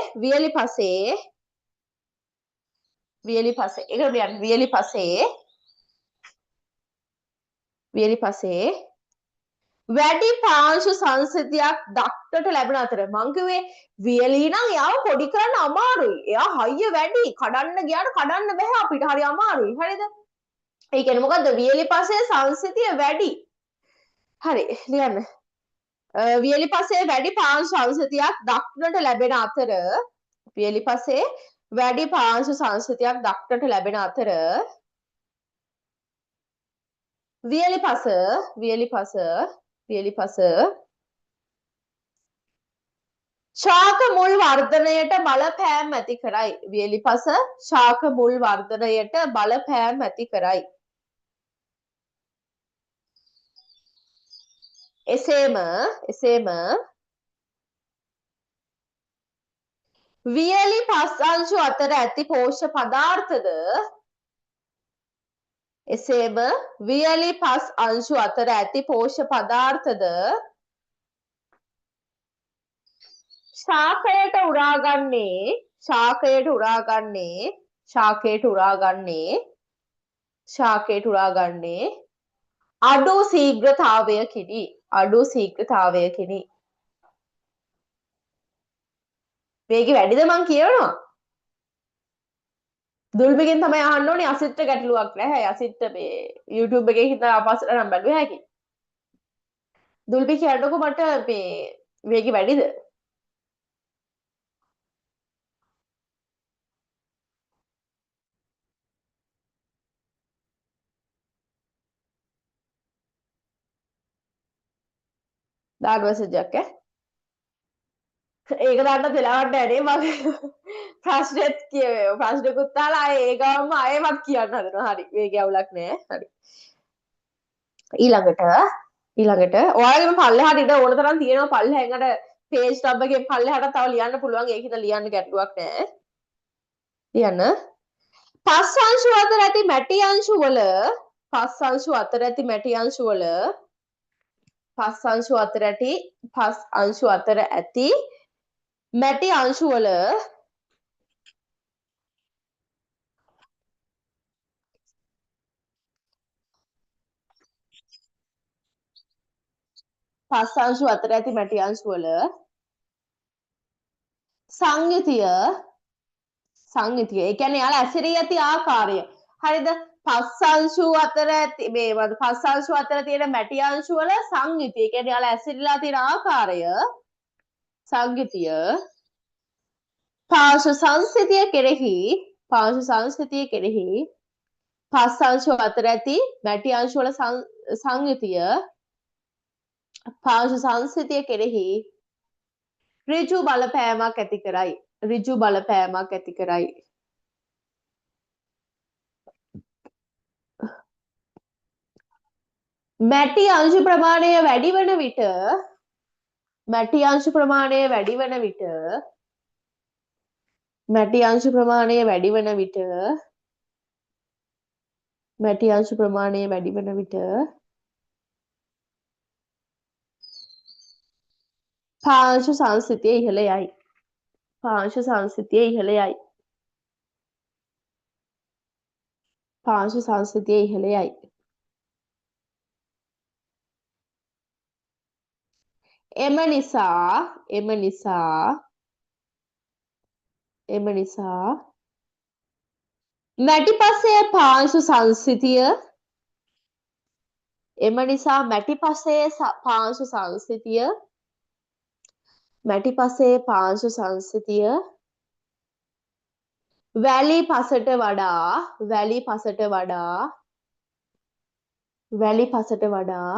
ඒක කියන්නේ වියලි පසේ වැඩි පාංශු සංසිතියක් දක්නට ලැබෙන අතර මං කිව්වේ වියලී නම් යාව පොඩි කරන්න අමාරුයි. එයා හයිය වැඩි. කඩන්න ගියාට කඩන්න බෑ අපිට. හරි අමාරුයි. හරිද? ඒ කියන්නේ මොකද්ද? වියලි පසේ සංසිතිය වැඩි. හරි ලියන්න. වියලි පසේ වැඩි පාංශු සංසිතියක් දක්නට ලැබෙන අතර වියලි පසේ වැඩි පාංශු සංසිතියක් දක්නට ලැබෙන අතර වියලි පස ශාක මුල් වර්ධනයට බලපෑම් ඇති කරයි. වියලි පස ශාක මුල් වර්ධනයට බලපෑම් ඇති කරයි. එසේම වියලි පස් අංශු අතර ඇති පෝෂ්‍ය පදාර්ථද එසේම වියලි පස් අංශු අතර ඇති පෝෂ්‍ය පදාර්ථද ශාකයට උරාගන්නේ අඩු ශීඝ්‍රතාවයකිනි. අඩු ශීඝ්‍රතාවයකිනි. වේගය වැඩිද මං කියවනවා. දුල්බිගෙන් තමයි අහන්න ඕනේ අසිත්ට ගැටලුවක් නැහැ. අසිත්ට මේ YouTube එකේ හිටලා ආපස්සට නම් බැලුව හැකි. දුල්බි කියන්නකො මට මේ වේගය වැඩිද? දාන්න මැසේජ් එකක් ඈ. ඒක දාන්න වෙලාවක් නැහැ නේ මම ප්‍රශ්නෙත් කියවේ. ප්‍රශ්නකුත් අහලා ආයේ ඒ ගාම ආයෙමත් කියන්න හදනවා. හරි. වේගය අවුලක් නැහැ. හරි. ඊළඟට ඔයාලගේම පල්ලෙහාට ඉඳ ඕන තරම් තියෙනවා පල්ලෙහාට පේජ් ටැබ් එකේ පල්ලෙහාට තව ලියන්න පුළුවන්. ඒකිට ලියන්න ගැටලුවක් නැහැ. ලියන්න. පස් අංශු අතර ඇති මැටි අංශු වල පස් අංශු අතර ඇති මැටි අංශු වල පස් අංශු අතර ඇති පස් අංශු අතර ඇති මැටි අංශු වල පස් අංශු අතර ඇති මැටි අංශු වල සංයුතිය ඒ කියන්නේ යාලා ඇසිරී ඇති ආකාරය හරිද පස් අංශු අතර ඇති මේ පස් අංශු අතර තියෙන මැටි අංශු වල සංයුතිය ඒ කියන්නේ යාලා ඇසිරීලා තියෙන ආකාරය සංයුතිය පාර්ශ්ව සංස්ථිතිය කෙරෙහි පාර්ශ්ව සංස්ථිතිය කෙරෙහි පස් අංශු අතර ඇති මැටි අංශු වල සංයුතිය පාර්ශ්ව සංස්ථිතිය කෙරෙහි ඍජු බලපෑමක් ඇති කරයි. ඍජු බලපෑමක් ඇති කරයි. මැටි අංශු ප්‍රමාණය වැඩි වන විට මැටි අංශු ප්‍රමාණය වැඩි වන විට මැටි අංශු ප්‍රමාණය වැඩි වන විට මැටි අංශු ප්‍රමාණය වැඩි වන විට පාංශු සංස්ථිතිය ඉහළ යයි. පාංශු සංස්ථිතිය ඉහළ යයි. පාංශු සංස්ථිතිය ඉහළ යයි. එම නිසා මැටිපසේ පාංශු සංස්ථිතිය එම නිසා මැටිපසේ පාංශු සංස්ථිතිය මැටිපසේ පාංශු සංස්ථිතිය වැලි පසට වඩා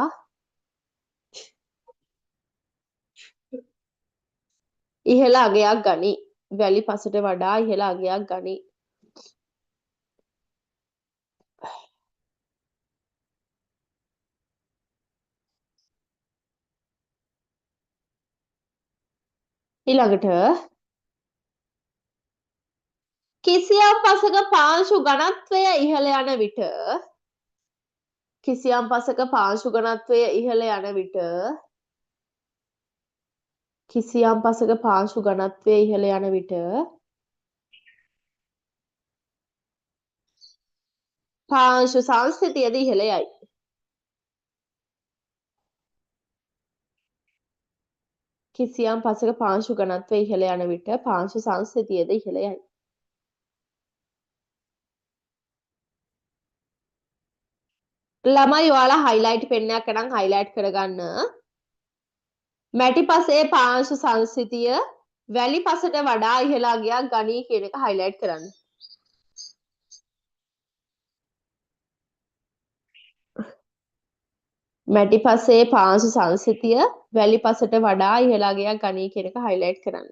ඉහළ අගයක් ගනී. වැලි පසට වඩා ඉහළ අගයක් ගනී. ඊළඟට කිසියම් පසක පාංශු ඝනත්වය ඉහළ යන විට කිසියම් පසක පාංශු ඝනත්වය ඉහළ යන විට කිසියම් පසක පාංශු ඝනත්වය ඉහළ යන විට පාංශු සංස්ථිතියද ඉහළ යයි. කිසියම් පසක පාංශු ඝනත්වය ඉහළ යන විට පාංශු සංස්ථිතියද ඉහළ යයි. ළමයි ඔයාලා හයිලයිට් පෙන්නයක් අරන් හයිලයිට් කරගන්න. මැටිපසේ පාංශු සංස්ථිතිය වැලි පසට වඩා ඉහළ අගයක් ගනී කියන එක හයිලයිට් කරන්න. මැටිපසේ පාංශු සංස්ථිතිය වැලි පසට වඩා ඉහළ අගයක් ගනී කියන එක හයිලයිට් කරන්න.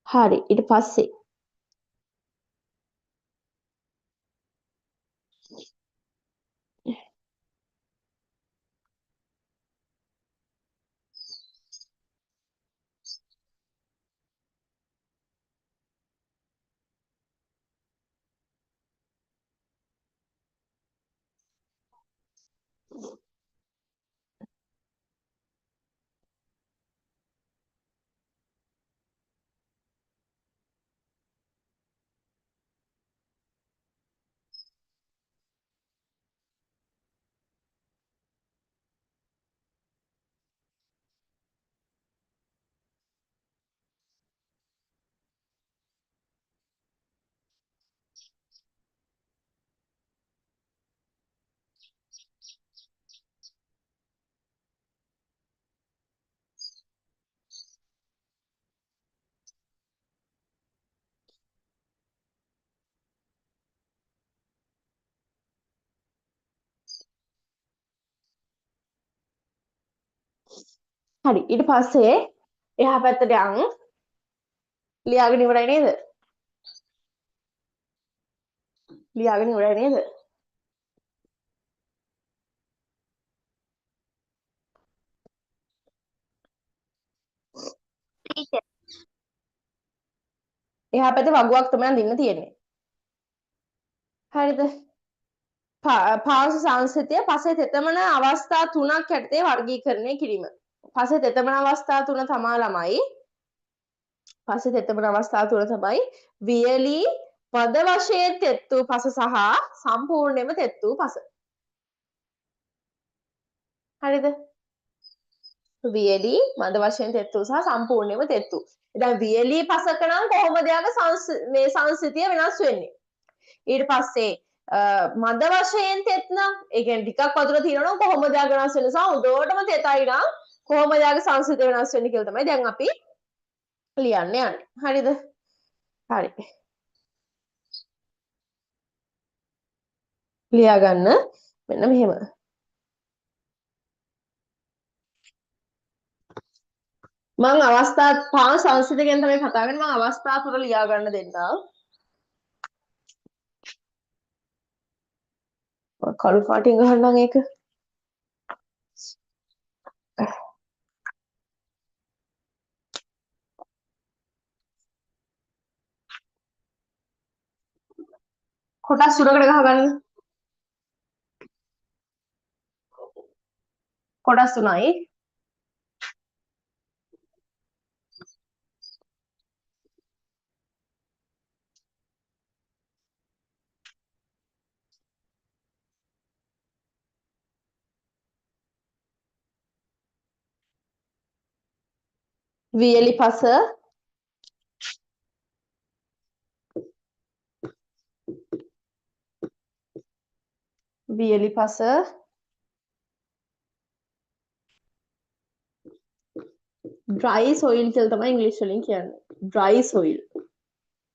හරි ඊට පස්සේ හරි. ඊට පස්සේ එහා පැත්තට යන් ලියාගෙන ඉවරයි නේද? ලියාගෙන ඉවරයි නේද? එහා පැත්තේ වගුවක් තමයි අඳින්න තියෙන්නේ. හරිද? පාර්ශ්ව සංස්කෘතිය පසේ තෙතමන අවස්ථා 3ක් යටතේ වර්ගීකරණය කිරීම. පසේ තෙතමන අවස්ථා 3 තමා ළමයි. පසේ තෙතමන අවස්ථා 3 තමයි වියලි පද වශයෙන් තෙත් වූ පස සහ සම්පූර්ණයෙන්ම තෙත් වූ පස. හරිද? වියලි මද වශයෙන් තෙත් වූ සහ සම්පූර්ණයෙන්ම තෙත් වූ. දැන් වියලි පසක නම් කොහොමද යාගේ මේ සංස්කෘතිය වෙනස් වෙන්නේ? ඊට පස්සේ මද වශයෙන් තෙත් නම් ඒ කියන්නේ ටිකක් වතුර තියෙනවා නම් කොහොමද යාගේ වෙනස් වෙන්නේ? සහ උඩටම තෙතයි නම් කොහොමද යාගේ සංස්කෘතිය වෙනස් වෙන්නේ කියලා තමයි දැන් අපි ලියන්න යන්නේ. හරිද? හරි. ලියා ගන්න මෙන්න මෙහෙම. මම අවස්ථා 5 සංස්කෘතිය ගැන තමයි කතා කරන්නේ. මම අවස්ථා 3 ලියා ගන්න දෙන්නම්. කළු පාටින් ගහන්නම් ඒක. කොටස් තුනකට ගහගන්න. කොටස් තුනයි. වියලි පස වියලි පස dry soil කියලා තමයි ඉංග්‍රීසි වලින් කියන්නේ. dry soil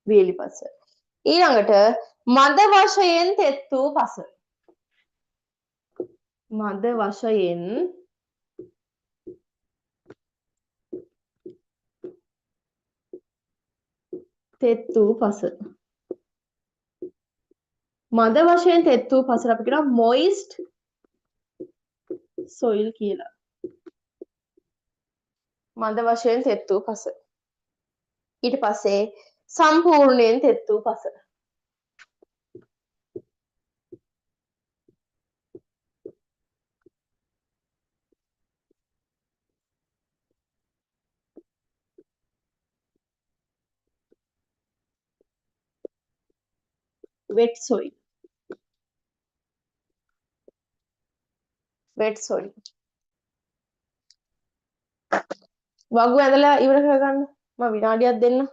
වියලි පස. ඊළඟට මද වශයෙන් තෙත් වූ පස. මද වශයෙන් තෙත් වූ පස. මද වශයෙන් තෙත් වූ පසට අපි කියනවා moist soil කියලා. මද වශයෙන් තෙත් වූ පස. ඊට පස්සේ සම්පූර්ණයෙන් තෙත් වූ පස. wet soil. wet soil. වගු ඇදලා ඉවර කරගන්න. මම විනාඩියක් දෙන්න.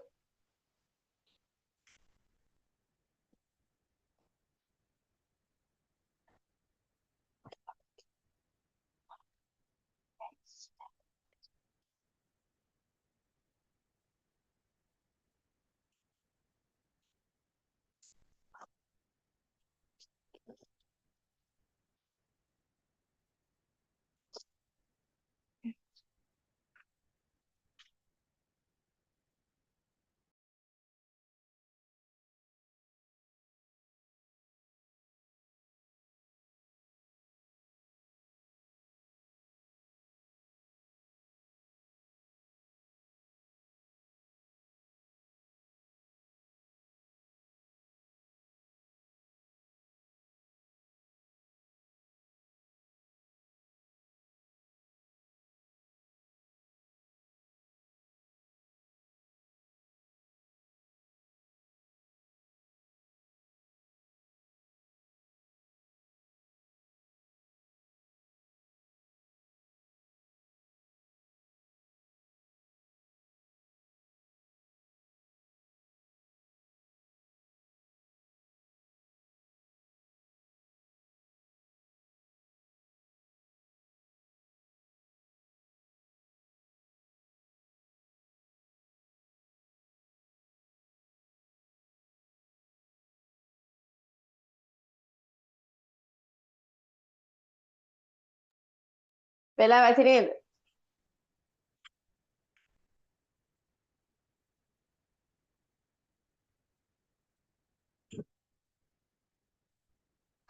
වෙලා ඇති නේද?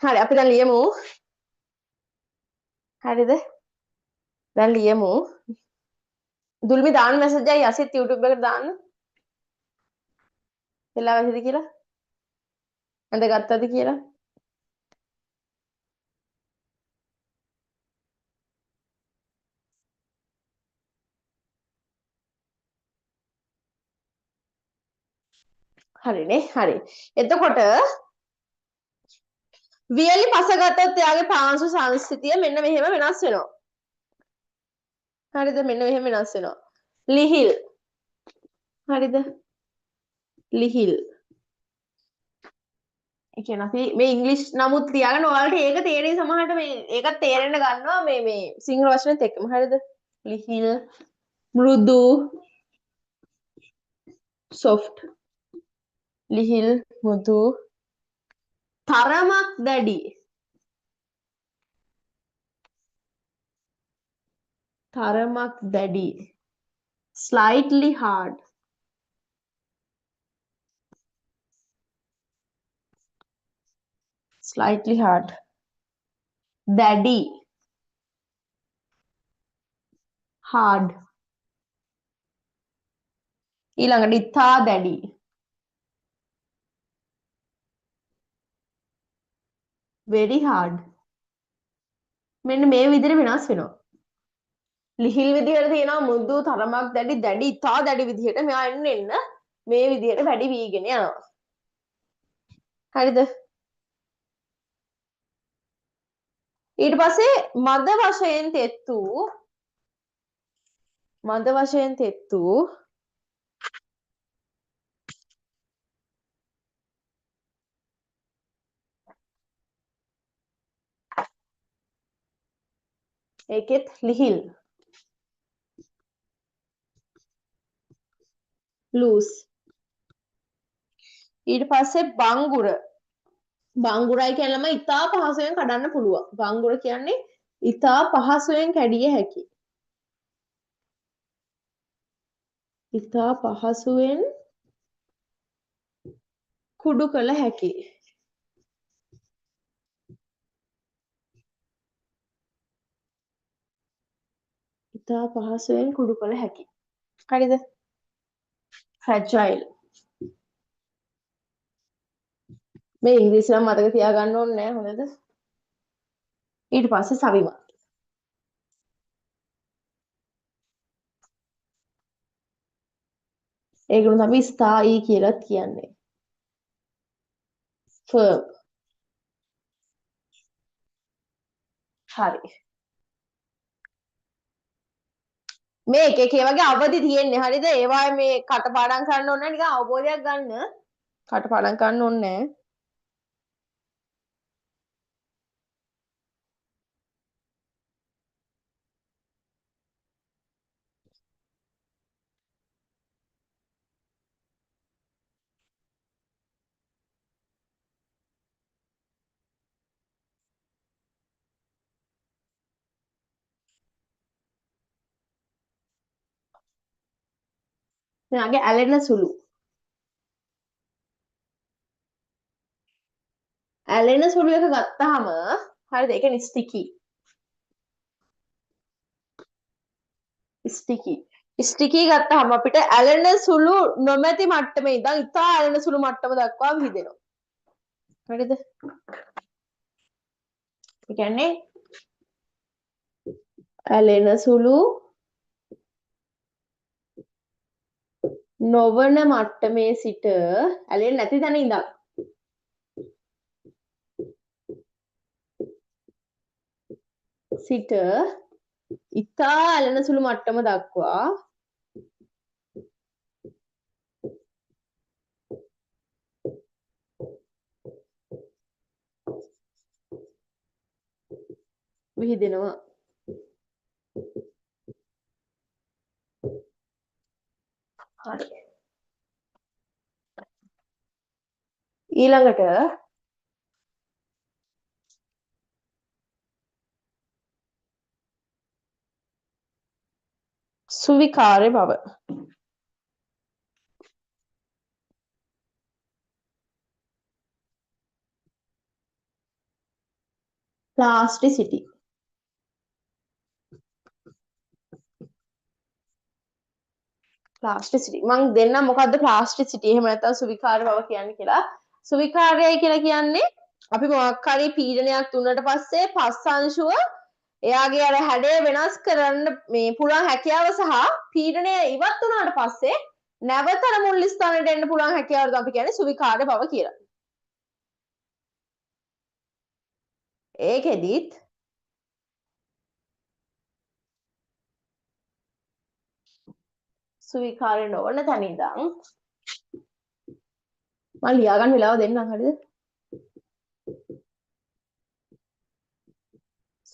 හරි අපි දැන් ලියමු. හරිද? දැන් ලියමු. දුල්මි දාන්න මැසේජ් එකයි යසිත් YouTube එකට දාන්න. වෙලා වැහිද කියලා. ඇඳගත්තද කියලා. හරිනේ හරි. එතකොට වියලි පසගතොත් එයාගේ පාංශු සංස්ථිතිය මෙන්න මෙහෙම වෙනස් වෙනවා. හරිද? මෙන්න මෙහෙම වෙනස් වෙනවා. ලිහිල්. හරිද? ලිහිල්. ඒ කියන්නේ අපි මේ ඉංග්‍රීසි නමුත් තියාගෙන ඔයාලට ඒක තේරෙයි සමහරට මේ ඒකත් තේරෙන්න ගන්නවා මේ සිංහල වචනෙත් එක්කම. හරිද? ලිහිල් මෘදු soft ලිහිල් මෘදු තරමක් දැඩි තරමක් දැඩි slightly hard slightly hard දැඩි hard ඊළඟට ඉතා දැඩි very hard මෙන්න මේ විදිහට වෙනස් වෙනවා ලිහිල් විදිහට තියෙනවා මෘදු තරමක් දැඩි දැඩි ඉතා දැඩි විදිහට මෙයා එන්න මේ විදිහට වැඩි වීගෙන යනවා හරිද ඊට පස්සේ මද වශයෙන් තෙත්තු ඒකෙත් ලිහිල් loose ඊට පස්සේ බංගුරයි කියනම ඉතා පහසුවෙන් කඩන්න පුළුවන් බංගුර කියන්නේ ඉතා පහසුවෙන් කැඩිය හැකි ඉතා පහසුවෙන් කුඩු කළ හැකි ඉතා පහසුවෙන් කුඩු කළ හැකි හරිද fragile මේ ඉංග්‍රීසි නම් මතක තියාගන්න ඕනේ නෑ හොඳද ඊට පස්සේ සවිමත් ඒකම තමයි ස්ථායි කියලා කියන්නේ firm හරි මේ එක වගේ අවදි තියෙන්නේ හරිද ඒවා මේ කටපාඩම් කරන්න ඕනේ නිකන් අවබෝධයක් ගන්න කටපාඩම් කරන්න ඕනේ මෙයාගේ ඇලෙන සුළු එක ගත්තාම හරිද ඒ කියන්නේ ස්ටිකි ගත්තාම අපිට ඇලෙන සුළු නොමැති මට්ටමේ ඉඳන් ඉතා ඇලෙන සුළු මට්ටම දක්වා විහිදෙනවා හරිද ඒ කියන්නේ ඇලෙන සුළු නොවන මට්ටමේ සිට ඇලෙන්නේ නැති තැන ඉඳන් සිට ඉතා ඇලෙන සුළු මට්ටම දක්වා විහිදෙනවා හරි ඊළඟට සුවිකාර්ය බව plasticity. plasticity මං දෙන්න මොකද්ද plasticity එහෙම නැත්නම් සුවිකාර බව කියන්නේ කියලා. සුවිකාරයයි කියලා කියන්නේ අපි මොකක් හරි පීඩනයක් දුන්නට පස්සේ පස් අංශුව එයාගේ අර හැඩය වෙනස් කරන්න මේ පුළුවන් හැකියාව සහ පීඩනය ඉවත් වුණාට පස්සේ නැවත අර මුල් ස්ථානයට එන්න පුළුවන් හැකියාවට අපි කියන්නේ සුවිකාර බව කියලා. ඒකෙදිත් සුවිකාරය නොවන තැන ඉඳන් මම ලියා ගන්න වෙලාව දෙන්නම් හරිද?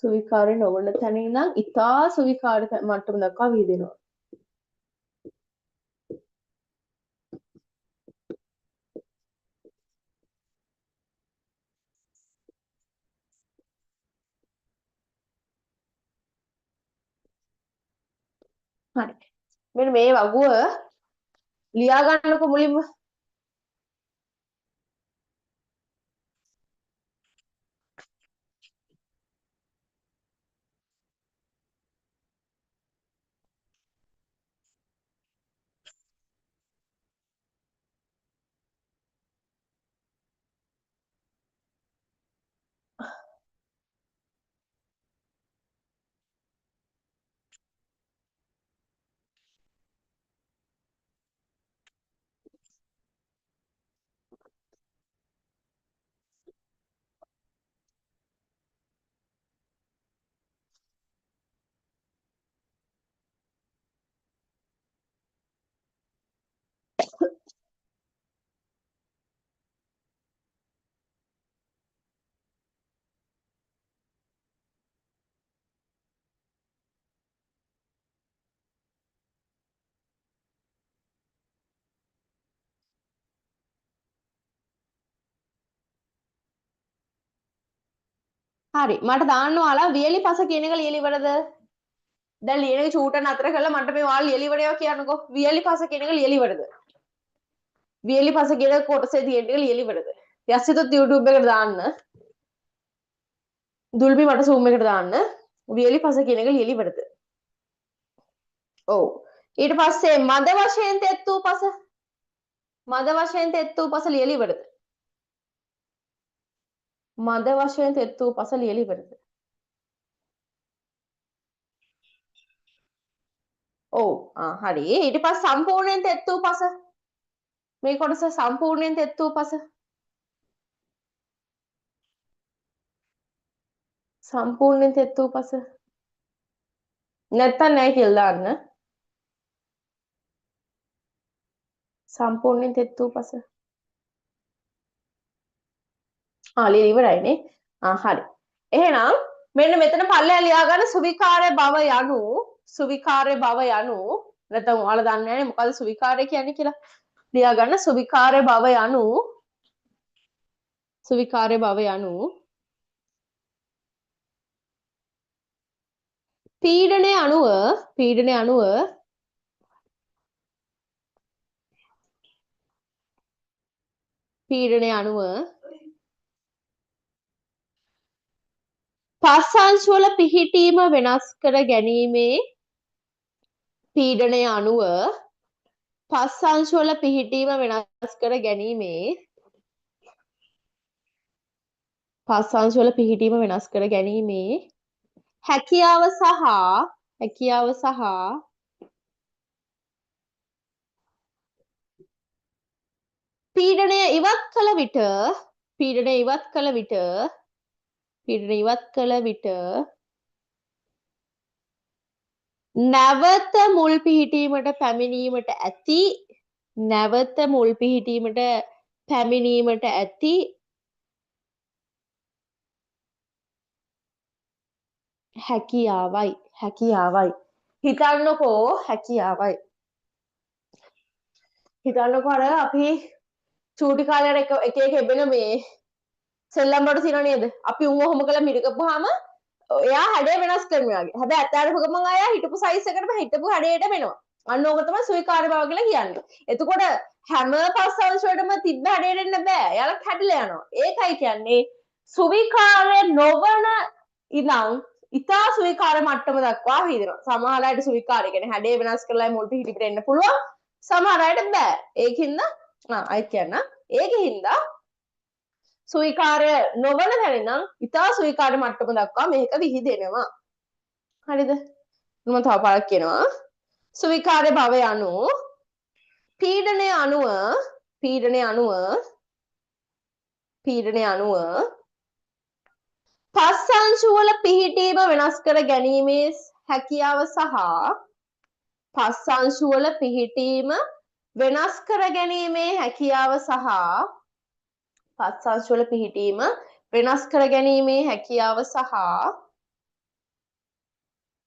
සුවිකාරය නොවන තැන ඉඳන් ඉතා සුවිකාර මට්ටම දක්වා විහිදෙනවා. හරි. මෙන්න මේ වගුව ලියා ගන්නකො මුලින්ම. හරි මට දාන්න ඔයාලා වියලි පස කියන එක ලියලා ඉවරද? දැන් ලියන එක චූට නතර කරලා මට මේ ඔයාලා ලියලා ඉවරේවා කියන්නකෝ. වියලි පස කියන එක ලියලා ඉවරද? වියලි පස කියන කොටසේ තියෙන එක ලියලා ඉවරද? යස්සිතොත් YouTube එකට දාන්න. දුල්බි මට zoom එකට දාන්න. වියලි පස කියන එක ලියලා ඉවරද? ඔව්. ඊට පස්සේ මද වශයෙන් තෙත් වූ පස. මද වශයෙන් තෙත් වූ පස ලියලා ඉවරද? මද වශයෙන් තෙත් වූ පස ලියලා ඉවරද? ඔව් හරි ඊට පස්සේ සම්පූර්ණයෙන් තෙත් වූ පස මේ කොටස සම්පූර්ණයෙන් තෙත් වූ පස සම්පූර්ණයෙන් තෙත් වූ පස නැත්තම් නැහැ කියලා දාන්න සම්පූර්ණයෙන් තෙත් වූ පස ලියලා ඉවරයිනේ හරි එහෙනම් මෙන්න මෙතන පල්ලෙහා ලියා ගන්න සුවිකාර්ය බව යනු නැත්නම් ඔයාලා දන්නේ නැහැ මොකද්ද සුවිකාර්ය කියන්නේ කියලා ලියා ගන්න සුවිකාර්ය බව යනු පීඩනය අනුව පස් අංශවල පිහිටීම වෙනස් කර ගැනීමේ පීඩනය අනුව පස් අංශවල පිහිටීම වෙනස් කර ගැනීමේ හැකියාව සහ පීඩනය ඉවත් කළ විට නැවත මුල් පිහිටීමට පැමිණීමට ඇති හැකියාවයි හිතන්නකෝ අර අපි චූටි කාලේ එක එබෙන මේ සෙල්ලම් වලට තියෙනව නේද අපි උන් ඔහොම කළා මිරිකපුවාම එයා හැඩය වෙනස් කරනවා වගේ හැබැයි අත්‍යාරපු ගමන් අය හිටපු සයිස් එකටම හිටපු හැඩයට වෙනවා අන්න ඕක තමයි සුවිකාර්ය බව කියලා කියන්නේ එතකොට හැම පස් අංශ වලටම තිබ්බ හැඩයට එන්න බෑ එයාලා කැඩිලා යනවා ඒකයි කියන්නේ සුවිකාරය නොවන ඉඳන් ඉතා සුවිකාර මට්ටම දක්වා විහිදෙනවා. සමහර අයට සුවිකාරය කියන්නේ හැඩය වෙනස් කරලා මුල් පිහිටි පිට එන්න පුළුවන්. සමහර අයට බෑ. ඒකින්ද අය කියන්න. ඒකින්ද සුවිකාරය නොවන තැන ඉඳන් ඉතා සුවිකාර මට්ටම දක්වා මේක විහිදෙනවා. හරිද? මම තව පාරක් කියනවා. සුවිකාර්ය භවය අනුව පීඩනය පස් අංශු වල පිහිටීම වෙනස් කර ගැනීමේ හැකියාව සහ පස් අංශු වල පිහිටීම වෙනස් කර ගැනීමේ හැකියාව සහ පස් අංශු වල පිහිටීම වෙනස් කර ගැනීමේ හැකියාව සහ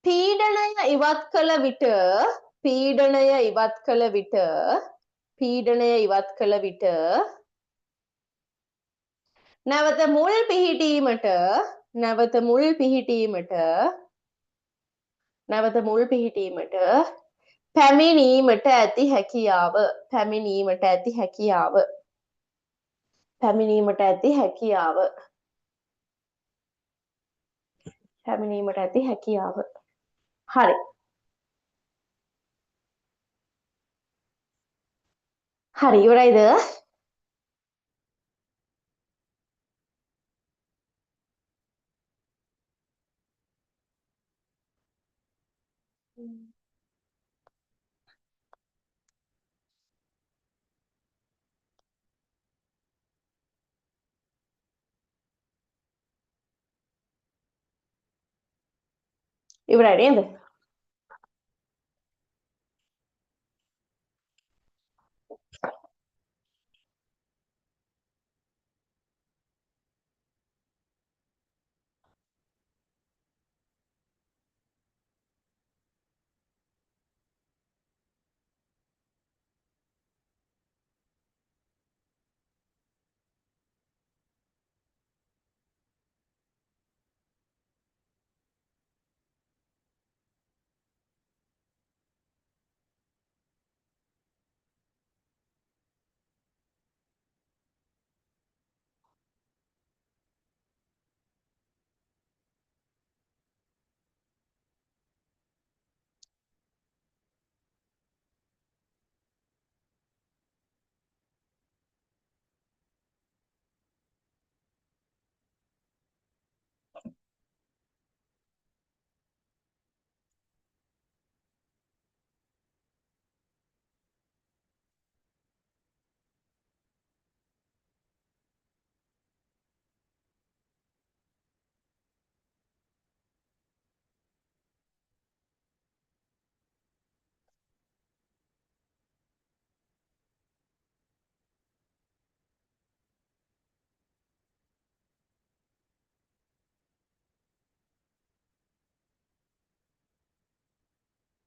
පීඩනය ඉවත් කළ විට නැවත මුල් පිහිටීමට පැමිණීමට ඇති හැකියාව හරි හරි ඉවරයිද ඉවරයි නේද